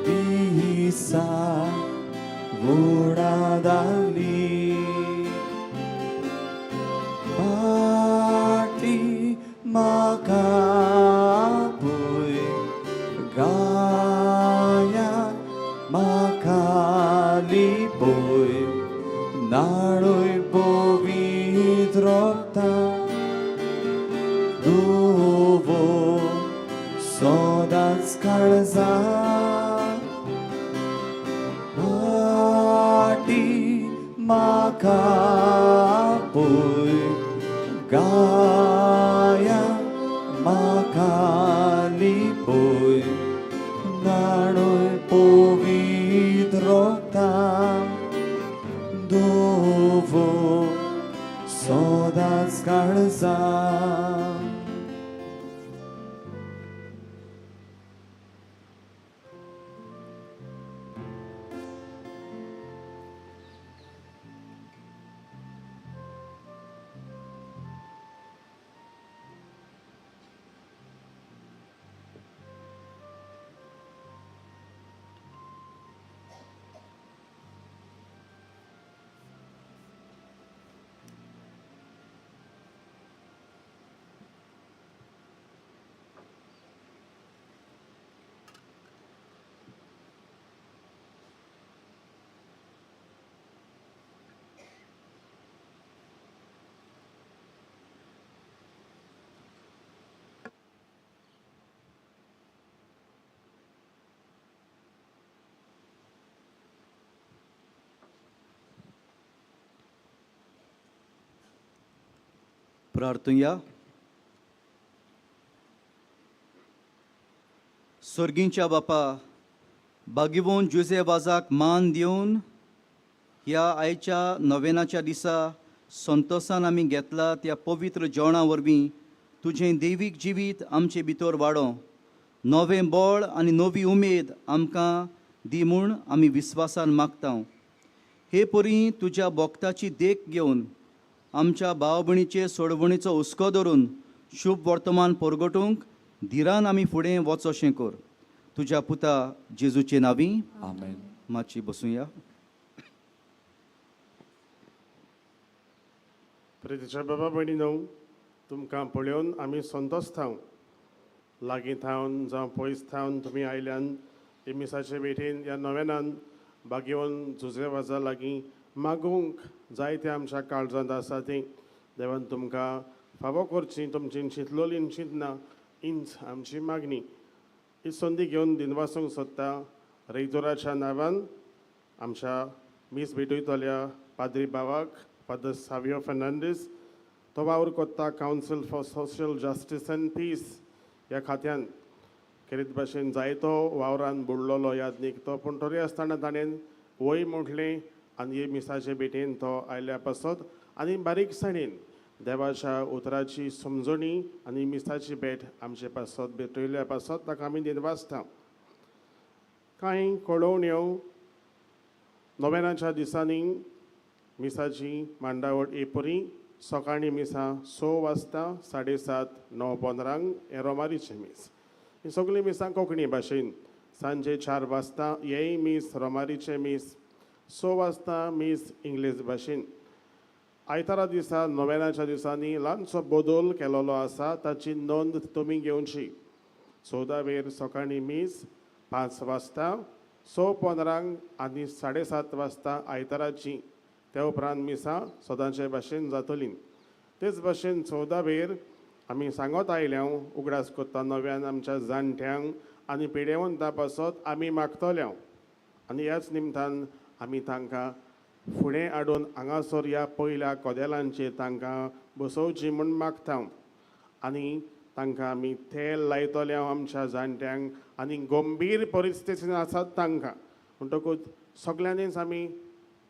पिसा वोडाताली. पाटी म्हाका पळय गाया म्हाका लिपय, नाळोय पवित्र रोगतां धोवो सदांच काळजां. पाटी म्हाका पळय गाया म्हाका लिपय, नाळोय पवित्र रोगतां धोवो सदांच काळजां. प्रार्थुया. स्वर्गींच्या बापा, बागिवून जुजेबाजाक मान दिवन ह्या आयच्या नोवेनाच्या दिसा संतोषान आमी घेतला त्या पवित्र जेवणा वरवीं तुजें दैवीक जिवीत आमचे भितर वाडो नवें बळ आनी नवी उमेद आमकां दी म्हूण आमी विस्वासान मागता. हे परी तुज्या भक्ताची देख घेवन आमच्या भाव भयणीचे सोडवणीचो हुस्को धरून शुभ वर्तमान परगटूंक धिरान आमी फुडें वचोशें कर. तुज्या पुता जेजूचे नांवी आमेन. मातशी बसूया. प्रितीच्या बाबा भयणीनो, तुमकां पळोवन आमी संतोश थाव. लागीं थावन जावं पयस थावन तुमी आयल्यान हे मिसाचे भेटेन ह्या नोवेनान बागेवन जुजेवाजा लागीं मागूंक जायते आमच्या काळजांत आसा तें देवान तुमकां फावो करची. तुमची चिंतलोलीन चिंतना इंच आमची मागणी ही संदी घेवन दिनवासूंक सोदता. रेजोराच्या नांवान आमच्या मीस भेटयतल्या पाद्री बावाक फादर सावियो फेर्नांडीस तो वावर कोत्ता council for social justice and peace ह्या खात्यान खेरीत भाशेन जायतो वावरान बुडलोलो यादनीक तो. पूण तरी आसतना ताणें वय म्हटलें आनी हे मिसाचे भेटेन तो आयल्या पासत आनी बारीकसाणेन देवाच्या उतराची समजणी आनी मिसाची भेट आमचे पासत भेटयल्या पासत ताका आमी दिनवासता. कांय कळोवण्यो नोवेनाच्या दिसांनी मिसाची मांडावळ एपरी सकाळीं मिसा 6 वाजता 7:30 9:15 हे रोमारीचे मीस. ही सगळीं मिसां कोंकणी भाशेन. सांजे 4 वाजता हेय मीस रोमारीचे मीस. 6 वाजता मीस इंग्लीश भाशेन. आयतारा दिसा नोवेनाच्या दिसांनी ल्हानसो बदल केलोलो आसा ताची नोंद तुमी घेवची. 14 सकाळीं मीस 5 वाजता 6:15 आनी 7:30 वाजता आयताराची. त्या उपरांत मिसां सदांचे भाशेन जातलीं. तेच भाशेन 14 आमी सांगत आयल्या उगडास कोत्ता नव्यान आमच्या जाणट्यांक आनी पिडेवंतां पासत आमी मागतल्या. आनी ह्याच निमतान आमी तांकां फुडें हाडून हांगासर ह्या पयल्या कोदेलांचेर तांकां बसोवची म्हूण मागता. आनी तांकां आमी तेल लायतल्या आमच्या जाणट्यांक आनी गंभीर परिस्थितीन आसात तांकां. म्हणटकूच सगळ्यांनीच आमी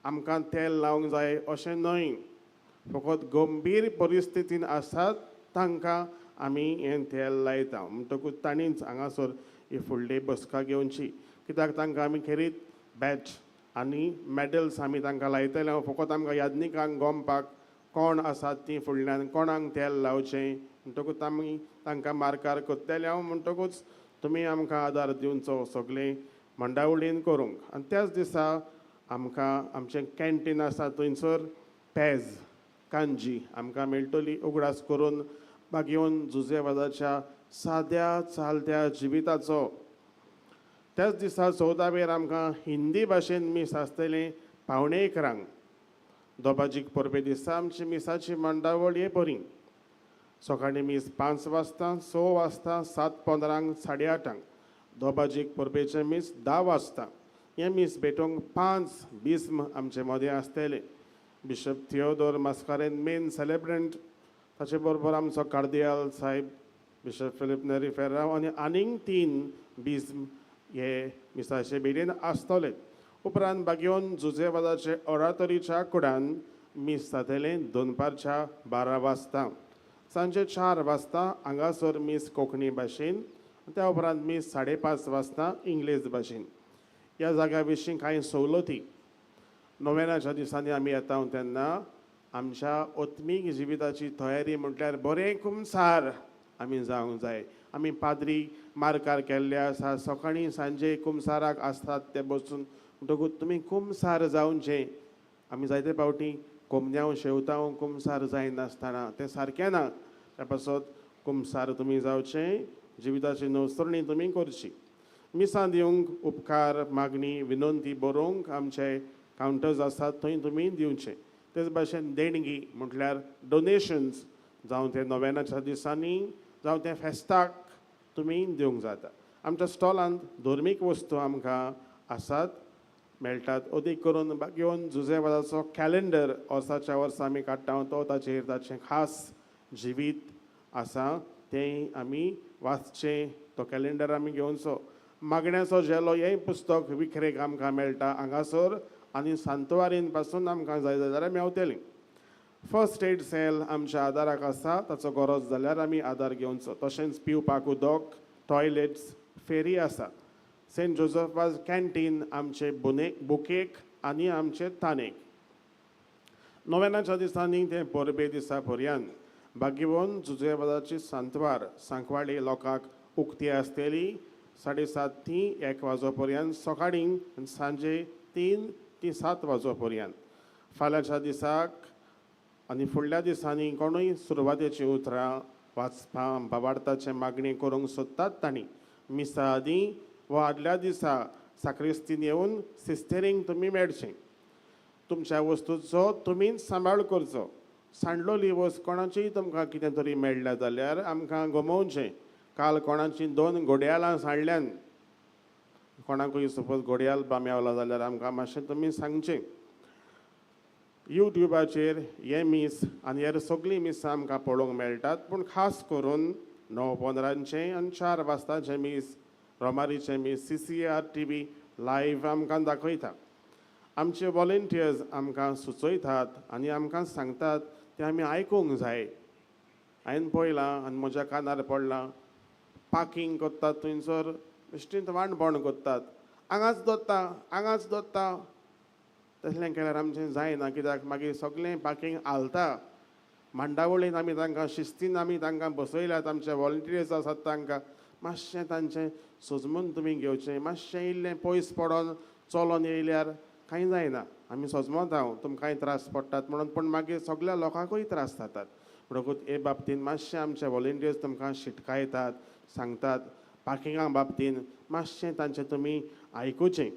आमकां तेल लावंक जाय अशें न्हय. फकत गंभीर परिस्थितीन आसात तांकां आमी हें तेल लायता. म्हणटकूच तांणीच हांगासर ही फुडली बसका घेवची. कित्याक तांकां आमी खेरीत बॅच आनी मॅडल्स आमी तांकां लायतले. फकत आमकां यादनिकांक गोमपाक कोण आसात तीं फुडल्यान कोणाक तेल लावचें म्हणटकूच आमी तांकां मार्कार कोत्तेले. म्हणटकूच तुमी आमकां आदार दिवचो सगळें मंडावळीन करूंक. आनी त्याच दिसा आमकां आमचें कॅन्टीन आसा थंयसर पेज कांजी आमकां मेळटली उगडास करून बागेवन जुजेवादाच्या साद्या चालत्या जिविताचो. त्याच दिसा 14 आमकां हिंदी भाशेन मीस आसतलें 11:15 दोबाजीक परबे दिसा आमची मिसाची मांडावळ हे बरी. सकाळीं मीस 5 वाजता 6 वाजता 7:15 8:30 दोबाजीक परबेचे मीस 10 वाजता. हे मीस भेटोवंक 5 बिस्म आमचे मदें आसतले. बिशप थियोदोर मास्कारेन मेन सेलेब्रंट ताचे बरोबर आमचो कार्दियाल साहेब बिशप फिलीप नेरी फेर्रांव आनी आनीक 3 बिस्म हे मिसाचे भेटेन आसतले. उपरांत बागेवन जुजेवादाचे ओरातोरीच्या कुडान मीस जातलें दोनपारच्या 12 वाजता. सांजे 4 वाजता हांगासर मीस कोंकणी भाशेन. त्या उपरांत मीस 5:30 वाजता इंग्लीश भाशेन. ह्या जाग्या विशीं कांय सवलती नोवेनाच्या दिसांनी आमी येता तेन्ना आमच्या ओत्मीक जिविताची तयारी म्हटल्यार बरें कुमसार आमी जावंक जाय. आमी पाद्री मार्कार केल्ले आसा. सकाळीं सांजे कुमसाराक आसतात ते बसून. म्हणटकूच तुमी कुमसार जावचें. आमी जायते फावटी कोमन्याव शेवतां कुमसार जायनासतना तें सारकें ना. त्या पासत कुमसार तुमी जावचें. जिविताची नवसरणी तुमी करची. मिसां दिवंक उपकार मागणी विनंती बरोवंक आमचे कावंटर्स आसात थंय तुमी दिवचे. तेच भाशेन देणगी म्हटल्यार डोनेशन्स जावं ते नोवेनाच्या दिसांनी जावं ते फेस्ताक तुमी दिवंक जाता. आमच्या स्टॉलांत धर्मीक वस्तू आमकां आसात मेळटात. अदीक करून घेवन जुजेवादाचो कॅलेंडर वर्साच्या वर्सा आमी काडटा तो ताचेर ताचें खास जिवीत आसा तें आमी वाचचें. तो कॅलेंडर आमी घेवचो मागण्याचो झेलो हें पुस्तक विक्रेक आमकां मेळटा हांगासर आनी सांतवारीन पासून आमकां जाय जाल्यार मेवतलीं. फर्स्ट एड सेल आमच्या आदाराक आसा, ताचो गरज जाल्यार आमी आदार घेवचो. तशेंच पिवपाक उदक, टॉयलेट्स, फेरी आसा. सेंट जोसेफाज कॅन्टीन आमचे बुकेक आनी आमचे तानेक. नोवेनाच्या दिसांनी ते परबे दिसा पर्यंत बागीवन जुजेबाजाची सांतवार सांकवाळे लोकांक उक्ती आसतली 7:30 ती 1 वाजो पर्यंत सकाळीं आनी सांजे 3 ती 7 वाजो पर्यंत. फाल्यांच्या दिसाक आनी फुडल्या दिसांनी कोणूय सुरवातेची उतरां वाचपां बाबार्थाचे मागणी करूंक सोदतात तांणी मिसा आदीं वा आदल्या दिसा साक्रिस्तीन येवन सिस्तेरींक तुमी मेळचें. तुमच्या वस्तूचो तुमीच सांबाळ करचो. सांडलोली वस्त कोणाचीय तुमकां कितें तरी मेळ्ळें जाल्यार आमकां गमोवचें. काल कोणाची 2 घोड्यालां सांडल्यान, कोणाकूय सपोज घोड्याल मेवला जाल्यार आमकां मातशें तुमी सांगचें. यूट्यूबाचेर हे मीस आनी हेर सगळीं मिसां आमकां पळोवंक मेळटात, पूण खास करून 9:15 आनी 4 वाजताचे मीस, रोमारीचे मीस CCR TV लायव्ह आमकां दाखयता. आमचे वॉलंटियर्स आमकां सुचयतात आनी आमकां सांगतात तें आमी आयकूंक जाय. हांवें पळयलां आनी म्हज्या कानार पडलां, पार्किंग करतात थंयसर बेश्टींत वाणपण करतात, हांगाच दोत्ता. तसलें केल्यार आमचें जायना, कित्याक मागीर सगळें पार्किंग हालता. मांडावळीन आमी तांकां शिस्तीन आमी तांकां बसयल्यात, आमचे वॉलंटियर्स आसात तांकां मातशें तांचें सजमून तुमी घेवचें. मातशें इल्लें पयस पडोन चलोन येयल्यार कांय जायना. आमी सजमता तुमकांय त्रास पडटात म्हणून, पूण मागीर सगळ्या लोकांकूय त्रास जातात. म्हणटकूच हे बाबतींत मातशें आमचे वॉलंटियर्स तुमकां शिटकायतात, सांगतात. पार्किंगा बाबतींत मातशें तांचें तुमी आयकुचें.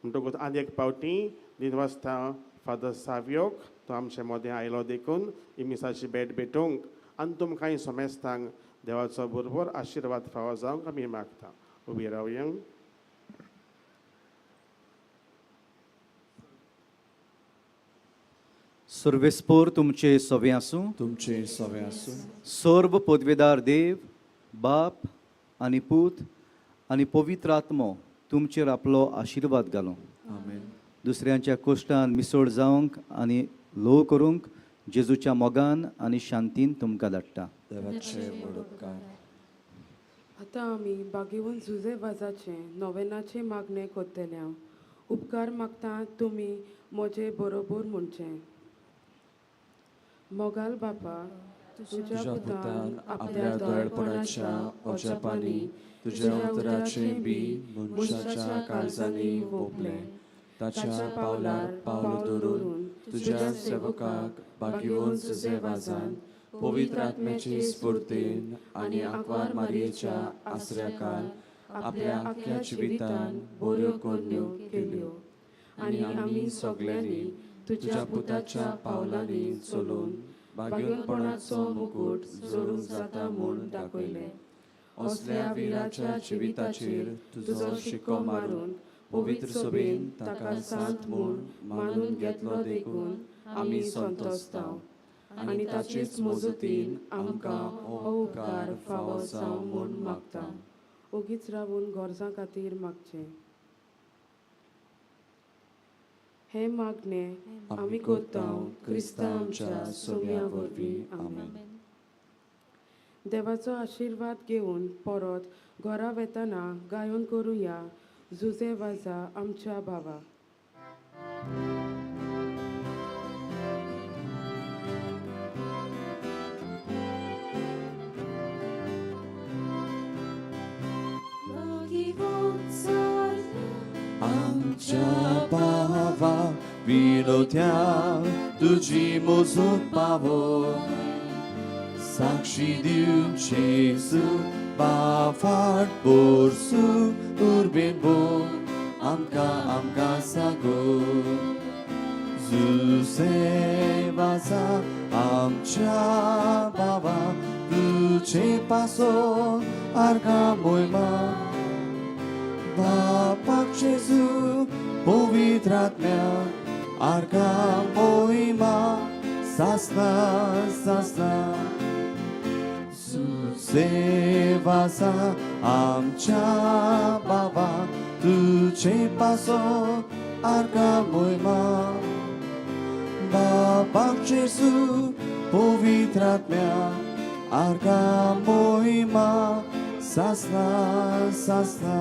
म्हणटकूच आनी एक फावटी 3 वाजता फादर सावियोक तो आमचे मदें आयलो देखून ही मिसाची भेट भेटूंक आनी तुमकांय सोमेस्तांक देवाचो बरोबर आशिर्वाद फावो जावंक आमी मागता. उबी रावया. सर्वेस्पोर तुमचे सोवे आसूं. तुमचे सवे आसूं. सर्व पदवेदार देव, बाप आनी पूत आनी पवित्र आत्मो तुमचेर आपलो आशिर्वाद घालूं. आमेन. दुसऱ्यांच्या कश्टान मिसळ जावंक आनी ल्हव करूंक जेजूच्या मोगान आनी शांतीन तुमकां धाडटा. देवाचे व्हड उपकार. आतां आमी बागेवन जुजेबाजाचे नोवेनाचे मागणे कोत्तेल्या उपकार मागता तुमी म्हजे बरोबर म्हणचें. मोगाल बापा, तुज्या पुतान आपल्या दोळपणाच्या ओजापांनी तुज्या उतराचे बी मनशाच्या काळजांनी ओपले. ताच्या पावलार पावल दवरून तुज्या सेवकाक बागेवन जुजेबाजान पवित्र आत्म्याचे स्फूर्तेन आनी आंकवार मारयेच्या आसऱ्याकाल आपल्या आख्या जिवितान बऱ्यो कोन्यो केल्यो. आनी आमी सगळ्यांनी तुज्या पुताच्या पावलांनी चलून बागेवनपणाचो मुकुट जोडूंक जाता म्हूण दाखयलें. असल्या विराच्या जिविताचेर तुजो शिक्को मारून पवित्र सभेन ताका सांत म्हूण मानून घेतलो देखून आमी संतोसतांव. आनी ताचेच मजतीन आमकां हो उपकार फावो जावं म्हूण मागता. ओगीच रावून गरजां खातीर मागचें. हे मागणे आमी कोत्तांव क्रिस्तांव आमच्या सोम्या वरवीं. आमेन. देवाचो आशिर्वाद घेवन परत घरा वेतना गायन करुया जुजेबाजा आमच्या भावा. आमच्या भावा विनोत्या तुजी मोजून पावो. साक्षी दिवन जेजू बाफाट बोरसू उर्बेन बोर आमकां सागो. जुजेबाजा आमच्या भावा तुजे पासोन आर्गां मोयमा. बापाक जेजू पवित्र आत्म्या आर्गां मोहिमा सासना सासना. जुजेबाजा आमच्या बाबा तुझे पासो आर्का मोहिमा बाबाक जेसू पवित्र आत्म्या आर्का मोहिमा सासना सासना